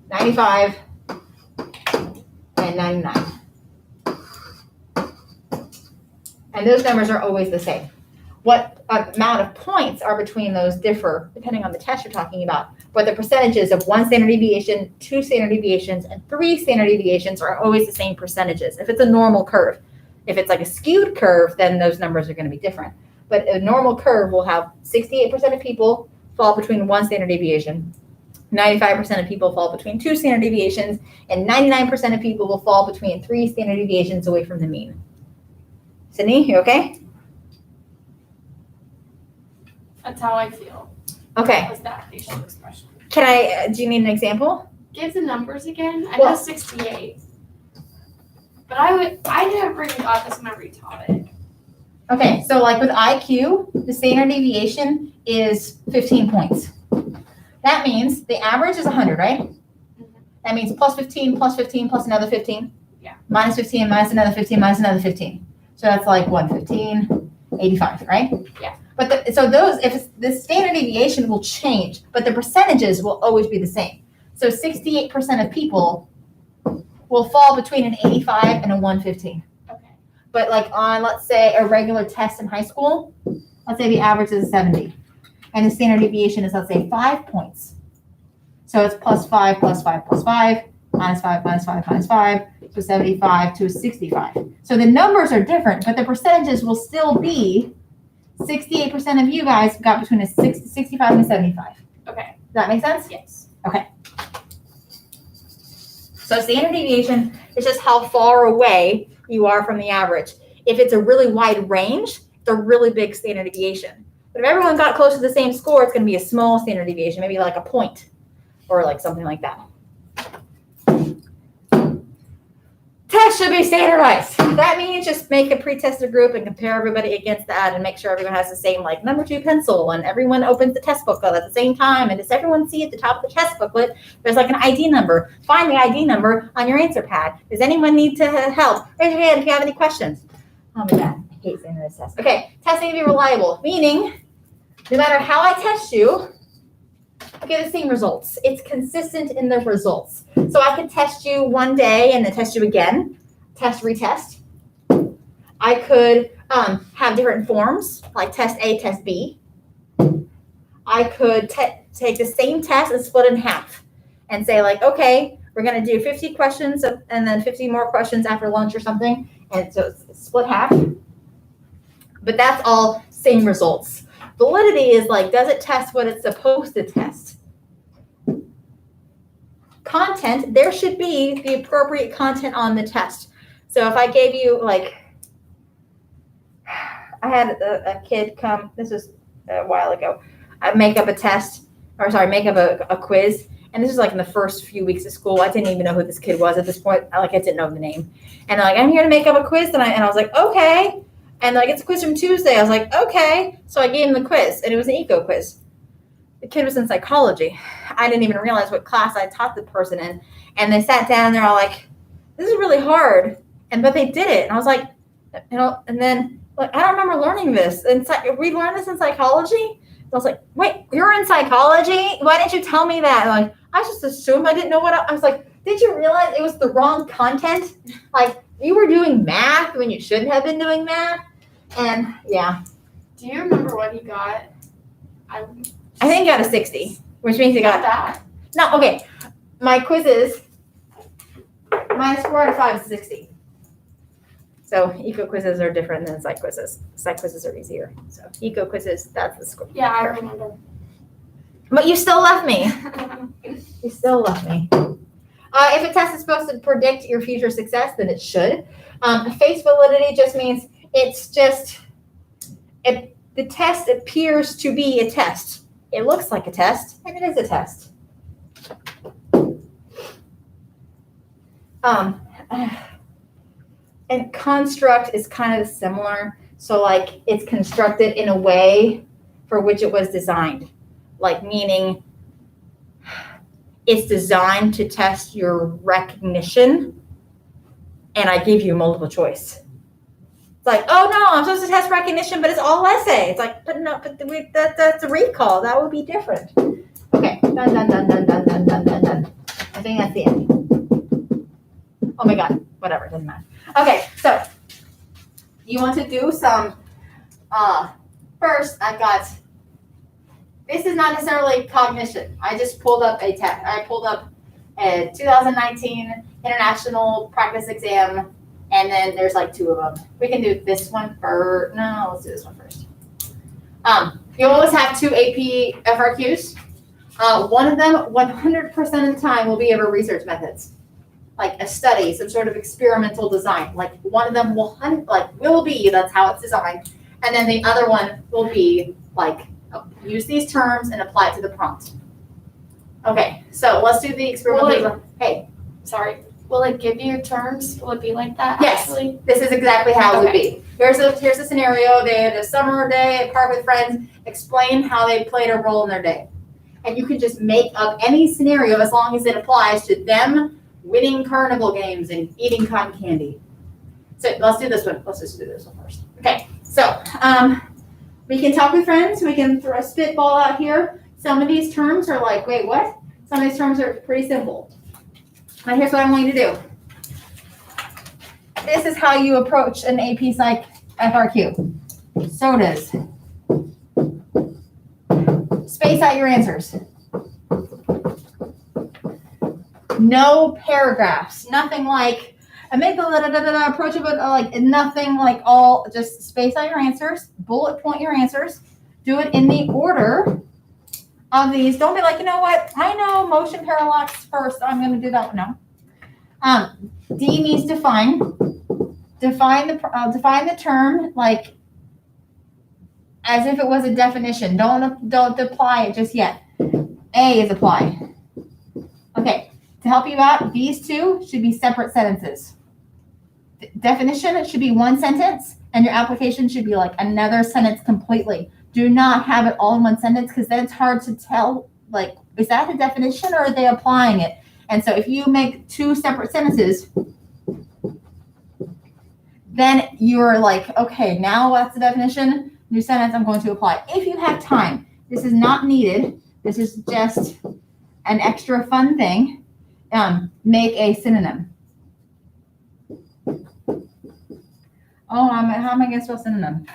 95, and 99. And those numbers are always the same. What amount of points are between those differ depending on the test you're talking about. But the percentages of 1 standard deviation, 2 standard deviations, and 3 standard deviations are always the same percentages. If it's a normal curve. If it's like a skewed curve, then those numbers are going to be different. But a normal curve will have 68% of people fall between 1 standard deviation, 95% of people fall between 2 standard deviations, and 99% of people will fall between 3 standard deviations away from the mean. Sydney, you okay? That's how I feel. Okay. Was that facial expression? Can I, do you need an example? Give the numbers again. I Well- know 68. But I never even got this whenever you taught it. Okay, so like with IQ, the standard deviation is 15 points. That means the average is 100, right? That means plus 15, plus 15, plus another 15. Yeah. Minus 15, minus another 15, minus another 15. So that's like 115, 85, right? Yeah. But so those, if it's, the standard deviation will change, but the percentages will always be the same. So 68% of people will fall between an 85 and a 115. Okay. But like on, let's say, a regular test in high school, let's say the average is 70. And the standard deviation is, let's say, 5 points. So it's plus 5, plus 5, plus 5, minus 5, minus 5, minus 5, to 75 to 65. So the numbers are different, but the percentages will still be 68% of you guys got between a 65 and a 75. Okay. Does that make sense? Yes. So standard deviation is just how far away you are from the average. If it's a really wide range, it's a really big standard deviation. But if everyone got close to the same score, it's going to be a small standard deviation, maybe like a point or like something like that. Test should be standardized. That means just make a pre-tested group and compare everybody against that and make sure everyone has the same like number 2 pencil and everyone opens the test booklet at the same time. And does everyone see at the top of the test booklet, there's like an ID number. Find the ID number on your answer pad. Does anyone need to help? Raise your hand if you have any questions. Oh my God, I hate standardized tests. Okay, testing to be reliable, meaning no matter how I test you, I get the same results. It's consistent in the results. So I could test you one day and then test you again, test, retest. I could have different forms, like test A, test B. I could take the same test and split it in half and say like, okay, we're going to do 50 questions and then 50 more questions after lunch or something. And so it's split half. But that's all same results. Validity is like, does it test what it's supposed to test? Content, there should be the appropriate content on the test. So if I gave you like, I had a kid come, this was a while ago, I make up a quiz. And this was like in the first few weeks of school. I didn't even know who this kid was at this point. I didn't know the name. And they're like, I'm here to make up a quiz tonight. And I was like, okay. And like, it's a quiz from Tuesday. I was like, okay. So I gave him the quiz and it was an eco quiz. The kid was in psychology. I didn't even realize what class I taught the person in. And they sat down and they're all like, this is really hard. But they did it. And I was like, and then like, I don't remember learning this. And we learned this in psychology. I was like, wait, you're in psychology? Why didn't you tell me that? Like, I just assumed I didn't know what I was like, did you realize it was the wrong content? Like, you were doing math when you shouldn't have been doing math. And yeah, Do you remember what he got? I I think he got a 60, which means he got that. no, okay. My quizzes, my score out of 5 is 60. So eco quizzes are different than psych quizzes. Psych quizzes are easier. So eco quizzes, that's the score. Yeah, I remember. But you still love me. You still love me. If a test is supposed to predict your future success, then it should. Face validity just means the test appears to be a test. It looks like a test, and it is a test. And construct is kind of similar. So like it's constructed in a way for which it was designed. Like meaning it's designed to test your recognition, and I give you multiple choice. It's like, oh no, I'm supposed to test recognition, but it's all essay. It's like, but no, but that's a recall. That would be different. Okay, done. I think that's the end. Oh my God, whatever, doesn't matter. Okay, so you want to do some, first I've got, this is not necessarily cognition. I just pulled up a test. I pulled up a 2019 international practice exam, and then there's like 2 of them. We can do this one first. No, let's do this one first. You always have 2 AP FRQs. One of them, 100% of the time, will be over research methods, like a study, some sort of experimental design. Like one of them will be, that's how it's designed, and then the other one will be like use these terms and apply it to the prompt. Okay, so let's do the experimental. Hey, Sorry. Will it give you terms? Will it be like that? Yes. Actually? this is exactly how it would be. Here's a scenario. They had a summer day at park with friends. Explain how they played a role in their day. And you can just make up any scenario as long as it applies to them winning carnival games and eating cotton candy. So let's do this one. Let's just do this one first. Okay, so we can talk with friends. We can throw a spitball out here. Some of these terms are like, wait, what? Some of these terms are pretty simple. And here's what I want you to do. This is how you approach an AP Psych FRQ. Sodas. Space out your answers. No paragraphs. Nothing like amygdala, approachable, like nothing like all, just space out your answers, bullet point your answers, do it in the order of these. Don't be like, you know what, I know motion parallax first, I'm going to do that one. No. D means define. Define the term like as if it was a definition. Don't apply it just yet. A is apply. Okay, to help you out, these 2 should be separate sentences. Definition should be 1 sentence, and your application should be like another sentence completely. Do not have it all in 1 sentence, because then it's hard to tell, like, is that the definition or are they applying it? And so if you make 2 separate sentences, then you're like, okay, now that's the definition, new sentence, I'm going to apply. If you have time, this is not needed. This is just an extra fun thing. Make a synonym. Oh, how am I going to spell synonym?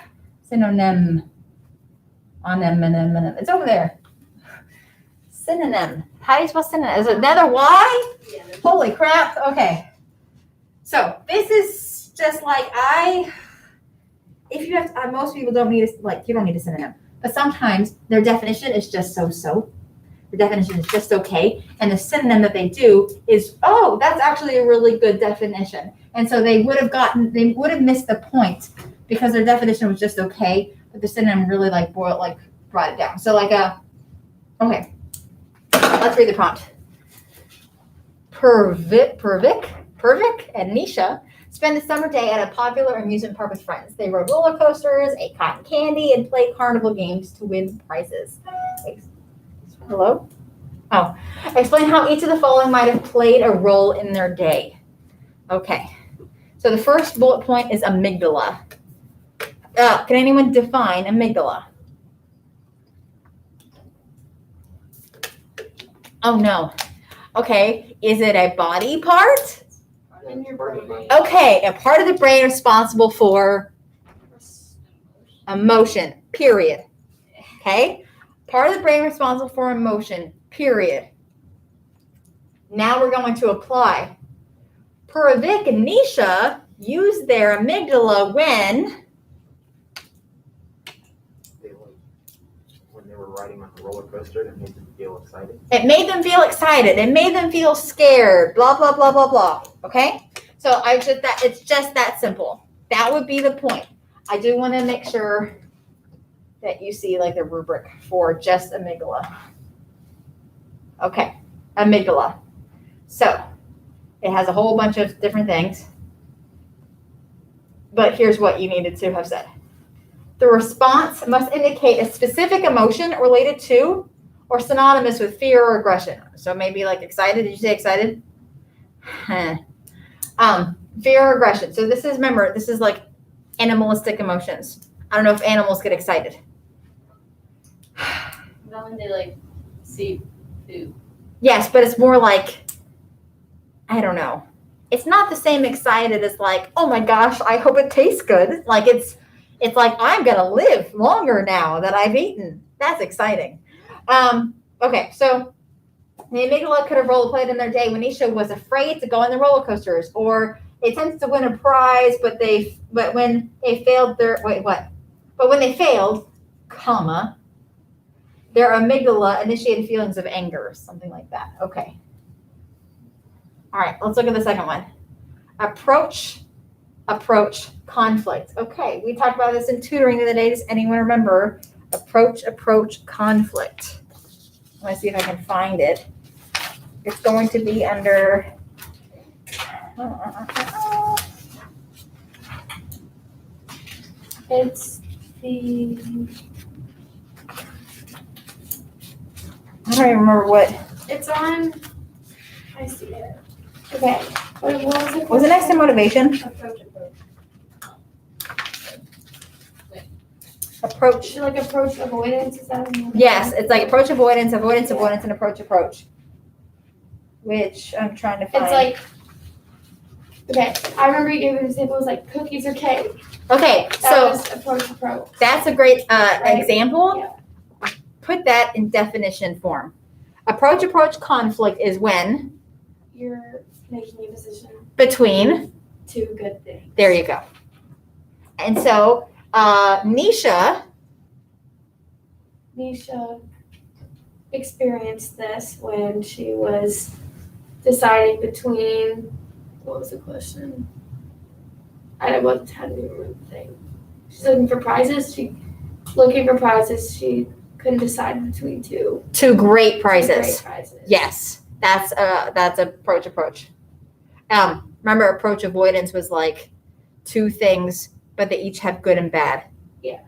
Synonym. It's over there. Synonym. How do you spell synonym? Is it another Y? Yeah. Holy crap. Okay. So this is just like if you have, most people don't need you don't need a synonym. But sometimes their definition is just so. The definition is just okay. And the synonym that they do is, oh, that's actually a really good definition. And so they would have missed the point because their definition was just okay. But the synonym really brought it down. So okay, let's read the prompt. Pervik and Nisha spend the summer day at a popular amusement park with friends. They rode roller coasters, ate cotton candy, and played carnival games to win prizes. Hello? Oh, explain how each of the following might have played a role in their day. Okay, so the first bullet point is amygdala. Can anyone define amygdala? Oh no. Okay, is it a body part? In your brain. Okay, a part of the brain responsible for emotion, period. Okay? Part of the brain responsible for emotion, period. Now we're going to apply. Purvik and Nisha use their amygdala when When they were riding on a roller coaster, that made them feel excited. it made them feel excited. It made them feel scared. Blah, blah, blah, blah, blah. Okay? So it's just that simple. That would be the point. I do want to make sure that you see like the rubric for just amygdala. Okay, amygdala. So it has a whole bunch of different things. But here's what you needed to have said. The response must indicate a specific emotion related to or synonymous with fear or aggression. So maybe like excited. Did you say excited? Fear or aggression. So this is, remember, this is like animalistic emotions. I don't know if animals get excited. Not when they like see food. Yes, but it's more like, I don't know. It's not the same excited as like, oh my gosh, I hope it tastes good. Like it's like I'm gonna live longer now that I've eaten. That's exciting. Okay, so the amygdala could have role played in their day when Nisha was afraid to go on the roller coasters, or it tends to win a prize, but when they failed, comma, their amygdala initiated feelings of anger, something like that. Okay. All right, let's look at the second one. Approach, conflict. Okay, we talked about this in tutoring the other day. Does anyone remember? Approach, conflict. Let me see if I can find it. It's going to be under. It's the. I don't even remember what. It's on. I see it. Okay. What was it? Was it next to motivation? Approach. Should like approach avoidance? Is that? Yes, it's like approach, avoidance, and approach. Which I'm trying to find. It's like. Okay, I remember you gave an example. It was like cookies or cake. Okay, That so was approach. that's a great Right? example. Yeah. Put that in definition form. Approach, conflict is when You're making a decision. between. Two good things. There you go. And so Nisha experienced this when she was deciding between. What was the question? I don't know how to remember the thing. She's looking for prizes. She couldn't decide between two. two great prizes. Great prizes. Yes, that's approach. Remember, approach avoidance was like two things, but they each have good and bad. Wait,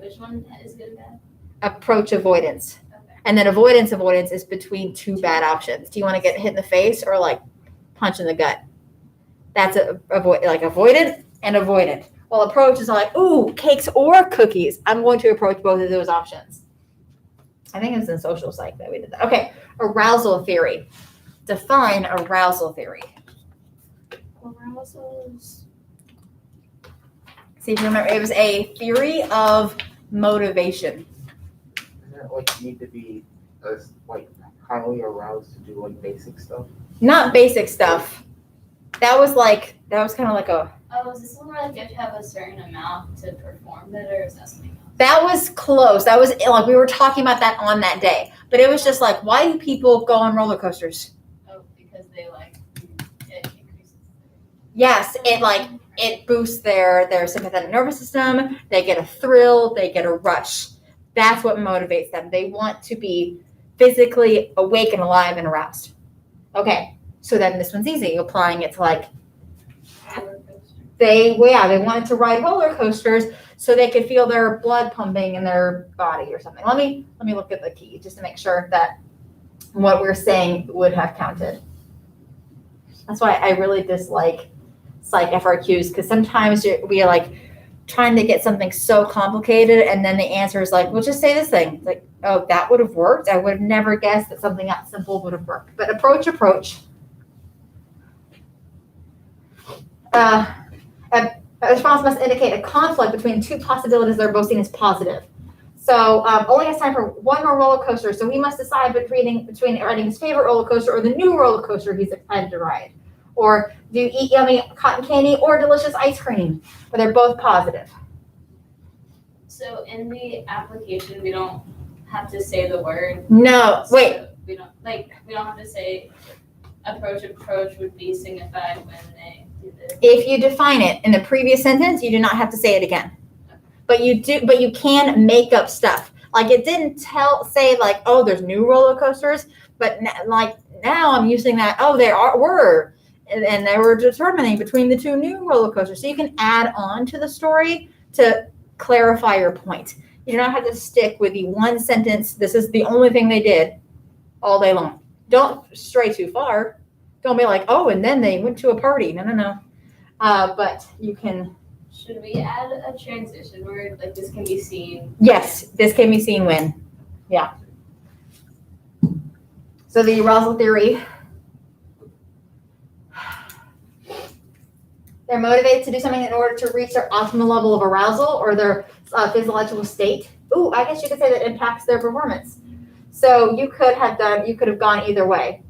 which one is good and bad? Approach avoidance, Okay. and then avoidance is between two bad options. Do you want to get hit in the face or like punch in the gut? That's avoided and avoided. Well, approach is like, ooh, cakes or cookies. I'm going to approach both of those options. I think it's in social psych that we did that. Okay, arousal theory. Define arousal theory. Arousals. See if you remember, it was a theory of motivation. Doesn't it like need to be like highly aroused to do like basic stuff? Not basic stuff. That was kind of like a. Oh, is this one where like you have to have a certain amount to perform better, or is that something else? That was close. That was like we were talking about that on that day. But it was just like, why do people go on roller coasters? Oh, because they like it increases. Yes, it boosts their sympathetic nervous system. They get a thrill. They get a rush. That's what motivates them. They want to be physically awake and alive and aroused. Okay, so then this one's easy. Applying it to like they wanted to ride roller coasters so they could feel their blood pumping in their body or something. Let me look at the key just to make sure that what we're saying would have counted. That's why I really dislike Psych FRQs, because sometimes we are like, trying to get something so complicated and then the answer is like, well, just say this thing. It's like, oh, that would have worked. I would have never guessed that something that simple would have worked. But approach. A response must indicate a conflict between two possibilities that are both seen as positive. So only has time for one more roller coaster. So he must decide between riding his favorite roller coaster or the new roller coaster he's excited to ride. Or do you eat yummy cotton candy or delicious ice cream? But they're both positive. So in the application, we don't have to say the word. No, wait. So we don't have to say approach would be signified when they do this. If you define it in the previous sentence, you do not have to say it again. But you can make up stuff. Like it didn't say like, oh, there's new roller coasters, but now I'm using that, oh, were, and they were determining between the two new roller coasters. So you can add on to the story to clarify your point. You do not have to stick with the one sentence, this is the only thing they did all day long. Don't stray too far. Don't be like, oh, and then they went to a party. No. But you can. Should we add a transition word? Like this can be seen. Yes, this can be seen when. Yeah. So the arousal theory. They're motivated to do something in order to reach their optimal level of arousal or their physiological state. Ooh, I guess you could say that impacts their performance. So you could have gone either way.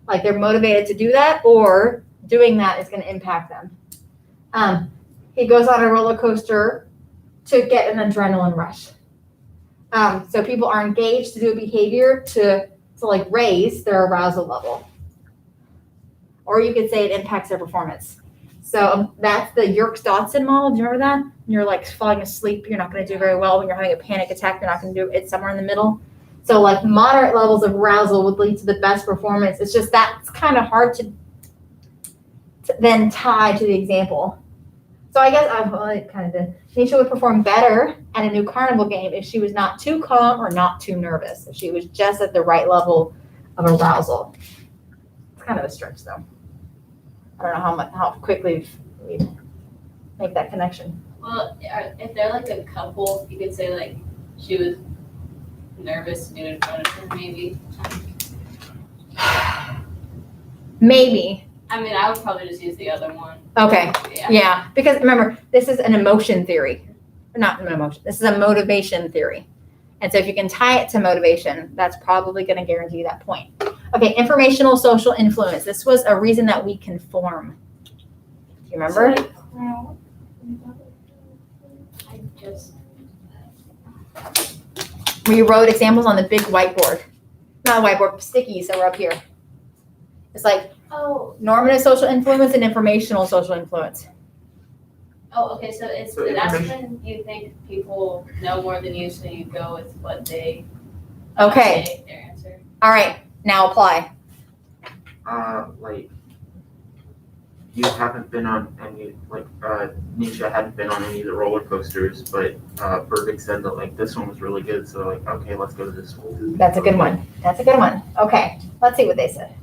Like they're motivated to do that, or doing that is going to impact them. He goes on a roller coaster to get an adrenaline rush. So people are engaged to do a behavior to like raise their arousal level. Or you could say it impacts their performance. So that's the Yerkes-Dodson model. Do you remember that? When you're like falling asleep, you're not going to do very well. When you're having a panic attack, you're not going to do it. Somewhere in the middle. So like moderate levels of arousal would lead to the best performance. It's just that's kind of hard to then tie to the example. So I guess I kind of did. Nisha would perform better at a new carnival game if she was not too calm or not too nervous. If she was just at the right level of arousal. It's kind of a stretch though. I don't know how quickly we make that connection. Well, if they're like a couple, you could say like she was nervous due to punishment, maybe. Maybe. I mean, I would probably just use the other one. Okay. Yeah. Yeah. Because remember, this is an emotion theory. Not an emotion. This is a motivation theory. And so if you can tie it to motivation, that's probably going to guarantee that point. Okay, informational social influence. This was a reason that we conform. Do you remember? I just. We wrote examples on the big whiteboard. Not a whiteboard, stickies that were up here. It's like normative social influence and informational social influence. Oh, okay. So that's when you think people know more than you, so you go with what they say their answer. All right. Now apply. Like you haven't been on any, Nisha hadn't been on any of the roller coasters, but Burdick said that like this one was really good, so like okay, let's go to this school. That's a good one. That's a good one. Okay, let's see what they said.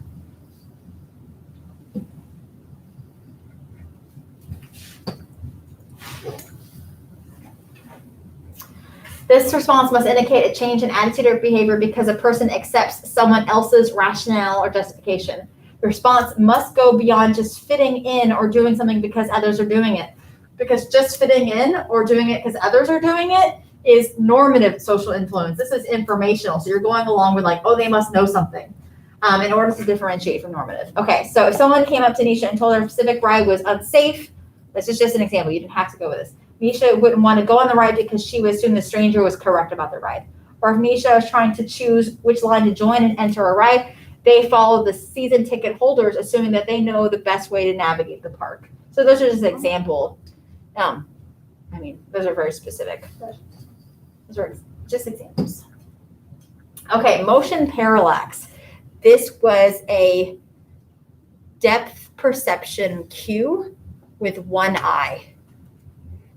This response must indicate a change in attitude or behavior because a person accepts someone else's rationale or justification. The response must go beyond just fitting in or doing something because others are doing it. Because just fitting in or doing it because others are doing it is normative social influence. This is informational. So you're going along with like, oh, they must know something in order to differentiate from normative. Okay, so if someone came up to Nisha and told her Pacific ride was unsafe, this is just an example. You didn't have to go with this. Nisha wouldn't want to go on the ride because she would assume the stranger was correct about the ride. Or if Nisha was trying to choose which line to join and enter a ride, they follow the season ticket holders, assuming that they know the best way to navigate the park. So those are just an example. I mean, those are very specific. Those are just examples. Okay, motion parallax. This was a depth perception cue with one eye.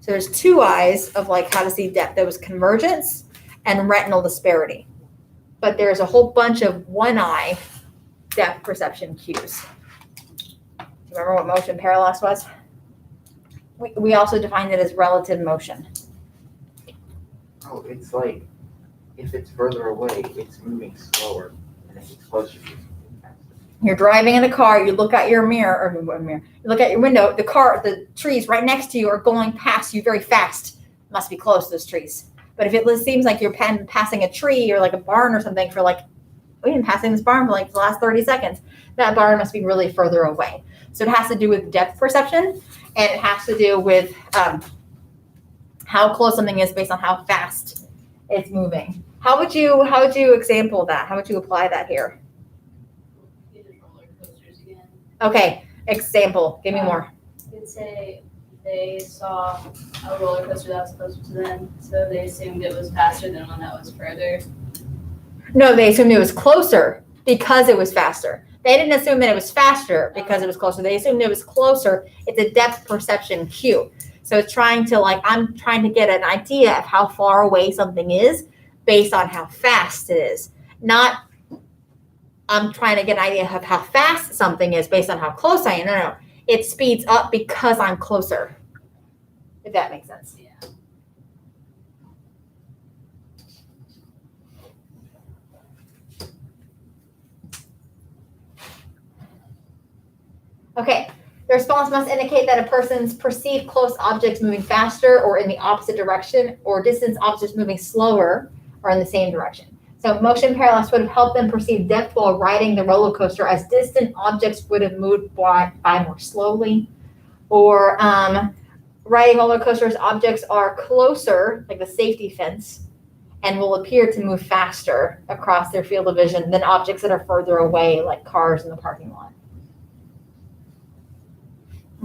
So there's two eyes of like how to see depth. There was convergence and retinal disparity. But there's a whole bunch of one eye depth perception cues. Do you remember what motion parallax was? we also defined it as relative motion. Oh, it's like, if it's further away, it's moving slower, and if it's closer, it's moving faster. You're driving in a car, you look out your mirror, you look out your window, the trees right next to you are going past you very fast. Must be close, those trees. But if it seems like you're passing a tree or like a barn or something for like, we've been passing this barn for like the last 30 seconds, that barn must be really further away. So it has to do with depth perception, and it has to do with how close something is based on how fast it's moving. How would you example that? How would you apply that here? You did roller coasters again. Okay, example. Give me more. You'd say they saw a roller coaster that was closer to them, so they assumed it was faster than one that was further. No, they assumed it was closer because it was faster. They didn't assume that it was faster because it was closer. They assumed it was closer. It's a depth perception cue. So it's I'm trying to get an idea of how far away something is based on how fast it is. Not I'm trying to get an idea of how fast something is based on how close I am. No. It speeds up because I'm closer. If that makes sense. Yeah. Okay. The response must indicate that a person's perceived close objects moving faster or in the opposite direction, or distant objects moving slower or in the same direction. So motion parallax would have helped them perceive depth while riding the roller coaster, as distant objects would have moved by more slowly. Or riding roller coasters, objects are closer, like the safety fence, and will appear to move faster across their field of vision than objects that are further away, like cars in the parking lot.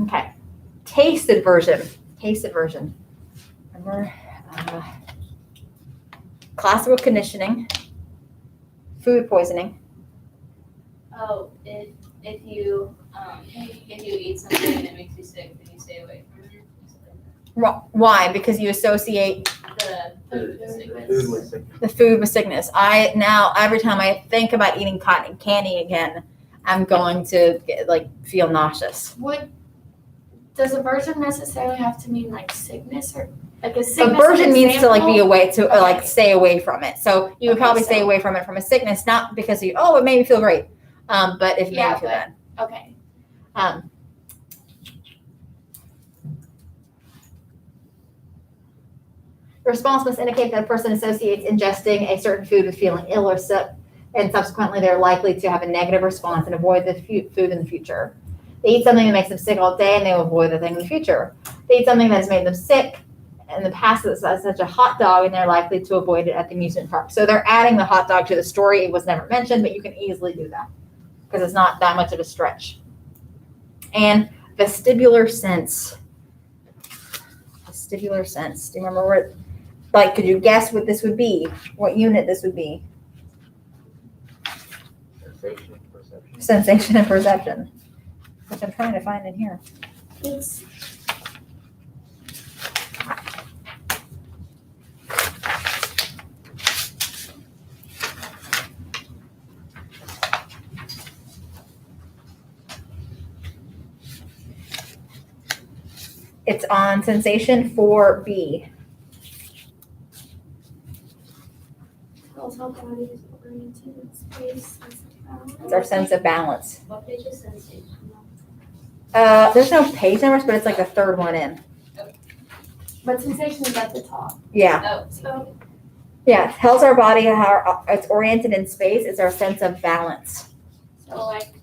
Okay, tasted version. Remember, classical conditioning, food poisoning. Oh, if you eat something and it makes you sick, then you stay away from it. Why? Because you associate The food with sickness. Food with sickness. the food with sickness. I now every time I think about eating cotton candy again, I'm going to feel nauseous. Does aversion necessarily have to mean like sickness, or like a sickness? Aversion means to be example? away to Okay. stay away from it. So you would Okay, probably stay so- away from it from a sickness, not because it made me feel great, but if it made Yeah, me feel bad. Okay. The response must indicate that a person associates ingesting a certain food with feeling ill or sick, and subsequently they're likely to have a negative response and avoid the food in the future. They eat something that makes them sick all day, and they will avoid the thing in the future. They eat something that has made them sick in the past, such a hot dog, and they're likely to avoid it at the amusement park. So they're adding the hot dog to the story. It was never mentioned, but you can easily do that because it's not that much of a stretch. And vestibular sense. Vestibular sense. Do you remember could you guess what this would be? What unit this would be? Sensation and perception. Sensation and perception. Which I'm trying to find in here. It's It's on sensation 4B. tells how body is oriented in space. It's our sense of balance. What page is sensation? There's no page numbers, but it's like the third one in. But sensation is at the top. Yeah. Oh, So Yeah. It tells our body how it's oriented in space. It's our sense of balance. like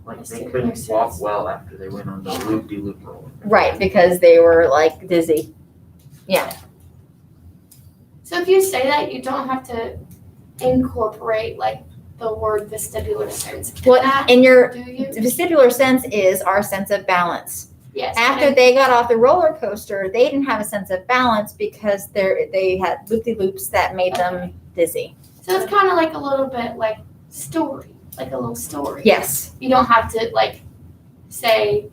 Like they couldn't walk well after they went on the loop-de-loop roller. Right, because they were dizzy. Yeah. So if you say that, you don't have to incorporate like the word vestibular sense. in Well, that, and your do you? vestibular sense is our sense of balance. Yes. After they got off the roller coaster, they didn't have a sense of balance because they had loop-de-loops that made them dizzy. So it's kind of like a little bit like story, like a little story. Yes. You don't have to like say,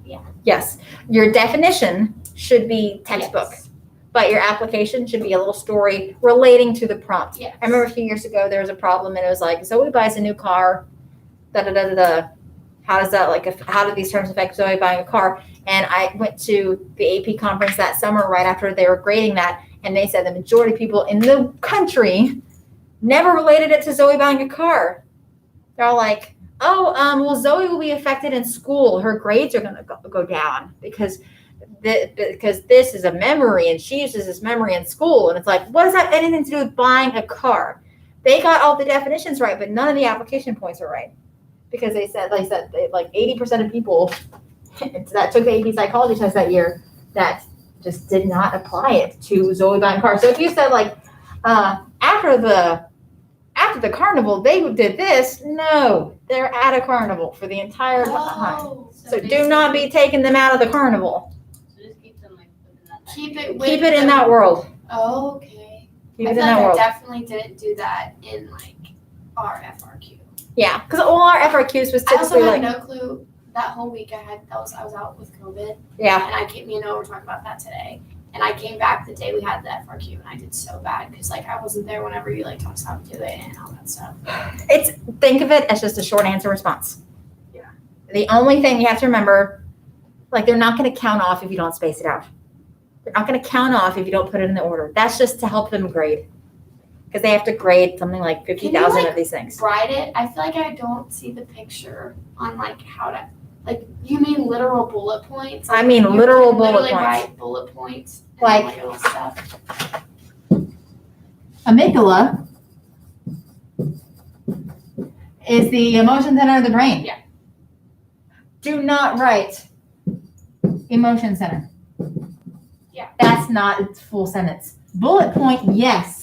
yeah. Yes. Your definition should be textbook, Yes. but your application should be a little story relating to the prompt. Yes. I remember a few years ago there was a problem and it was like, Zoe buys a new car, da da da da da. How does that how do these terms affect Zoe buying a car? And I went to the AP conference that summer right after they were grading that, and they said the majority of people in the country never related it to Zoe buying a car. They're all like, oh, well, Zoe will be affected in school. Her grades are going to go down because this is a memory, and she uses this memory in school. And it's like, what does that have anything to do with buying a car? They got all the definitions right, but none of the application points are right. Because they said like 80% of people that took the AP psychology test that year that just did not apply it to Zoe buying a car. So if you said after the carnival they did this, no, they're at a carnival for the entire time. Oh, So do not be taking them out of the carnival. So just keep them like within that. keep it with Keep it in the- that world. Oh, okay. Keep I it in feel that like I world. definitely didn't do that in like our FRQ. Yeah, because all our FRQs was I also typically had like, no clue that whole week I was out with COVID, yeah. and me and Noah were talking about that today. And I came back the day we had the FRQ, and I did so bad because I wasn't there whenever you taught us how to do it and all that stuff. Think of it as just a short answer response. Yeah. The only thing you have to remember, they're not going to count off if you don't space it out. They're not going to count off if you don't put it in the order. That's just to help them grade. Because they have to grade something like 50,000 of these things. Write it. I feel like I don't see the picture on how to. You mean literal bullet points? I mean you literal can bullet literally points. Write bullet points. And Like- little stuff. Amygdala is the emotion center of the brain. Yeah. Do not write emotion center. Yeah. That's not a full sentence. Bullet point, yes.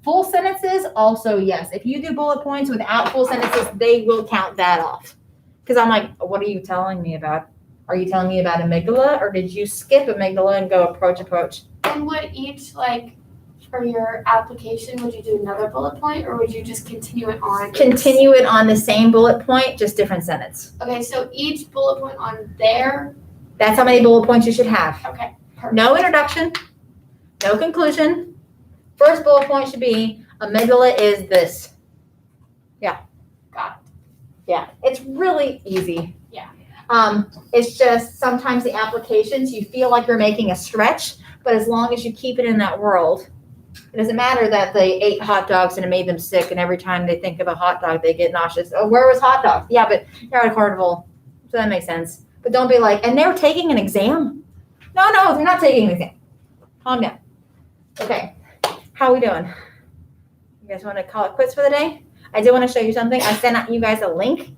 Full sentences, also yes. If you do bullet points without full sentences, they will count that off. Because I'm like, what are you telling me about? Are you telling me about amygdala, or did you skip amygdala and go approach? And would each for your application, would you do another bullet point, or would you just continue it on? Continue it on the same bullet point, just different sentence. Okay, so each bullet point on there. That's how many bullet points you should have. Okay. Perfect. No introduction, no conclusion. First bullet point should be amygdala is this. Got Yeah, it's really easy. Yeah. It's just sometimes the applications you feel like you're making a stretch, but as long as you keep it in that world, it doesn't matter that they ate hot dogs and it made them sick, and every time they think of a hot dog they get nauseous. Oh, where was hot dog? Yeah, but you're at a carnival, so that makes sense. But don't be like, and they're taking an exam? No, they're not taking an exam. Calm down. Okay, how are we doing? You guys want to call it quits for the day? I did want to show you something. I sent out you guys a link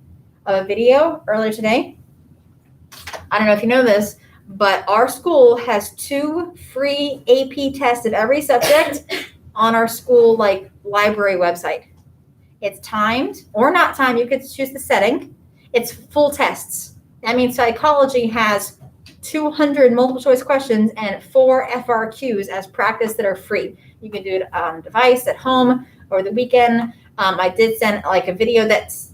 of a video earlier today. I don't know if you know this, but our school has 2 free AP tests of every subject on our school library website. It's timed or not timed. You could choose the setting. It's full tests. That means psychology has 200 multiple choice questions and 4 FRQs as practice that are free. You can do it on device, at home, or the weekend. I did send a video that's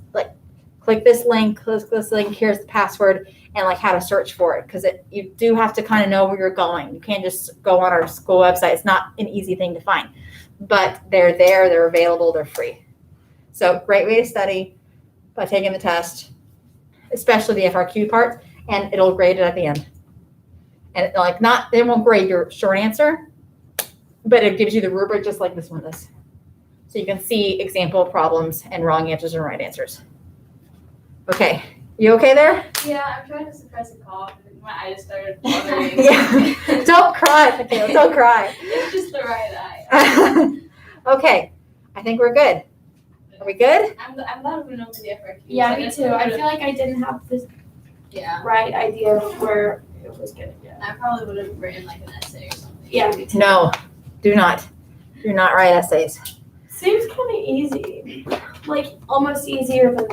click this link, here's the password, and how to search for it, because you do have to kind of know where you're going. You can't just go on our school website. It's not an easy thing to find, but they're there, they're available, they're free. So great way to study by taking the test, especially the FRQ part, and it'll grade it at the end. And they won't grade your short answer, but it gives you the rubric just like this one does. So you can see example problems and wrong answers and right answers. Okay, you okay there? Yeah, I'm trying to suppress a cough and my eyes started watering. Yeah. Don't cry, Michaela, don't cry. It's just the right eye. Okay, I think we're good. Are we good? I'm glad we know the FRQ. Yeah, me too. I feel like I didn't have the Yeah. right idea of where it was going to go. I probably would have written an essay or something. Yeah, me too. No, do not. Do not write essays. Seems kind of easy. Almost easier than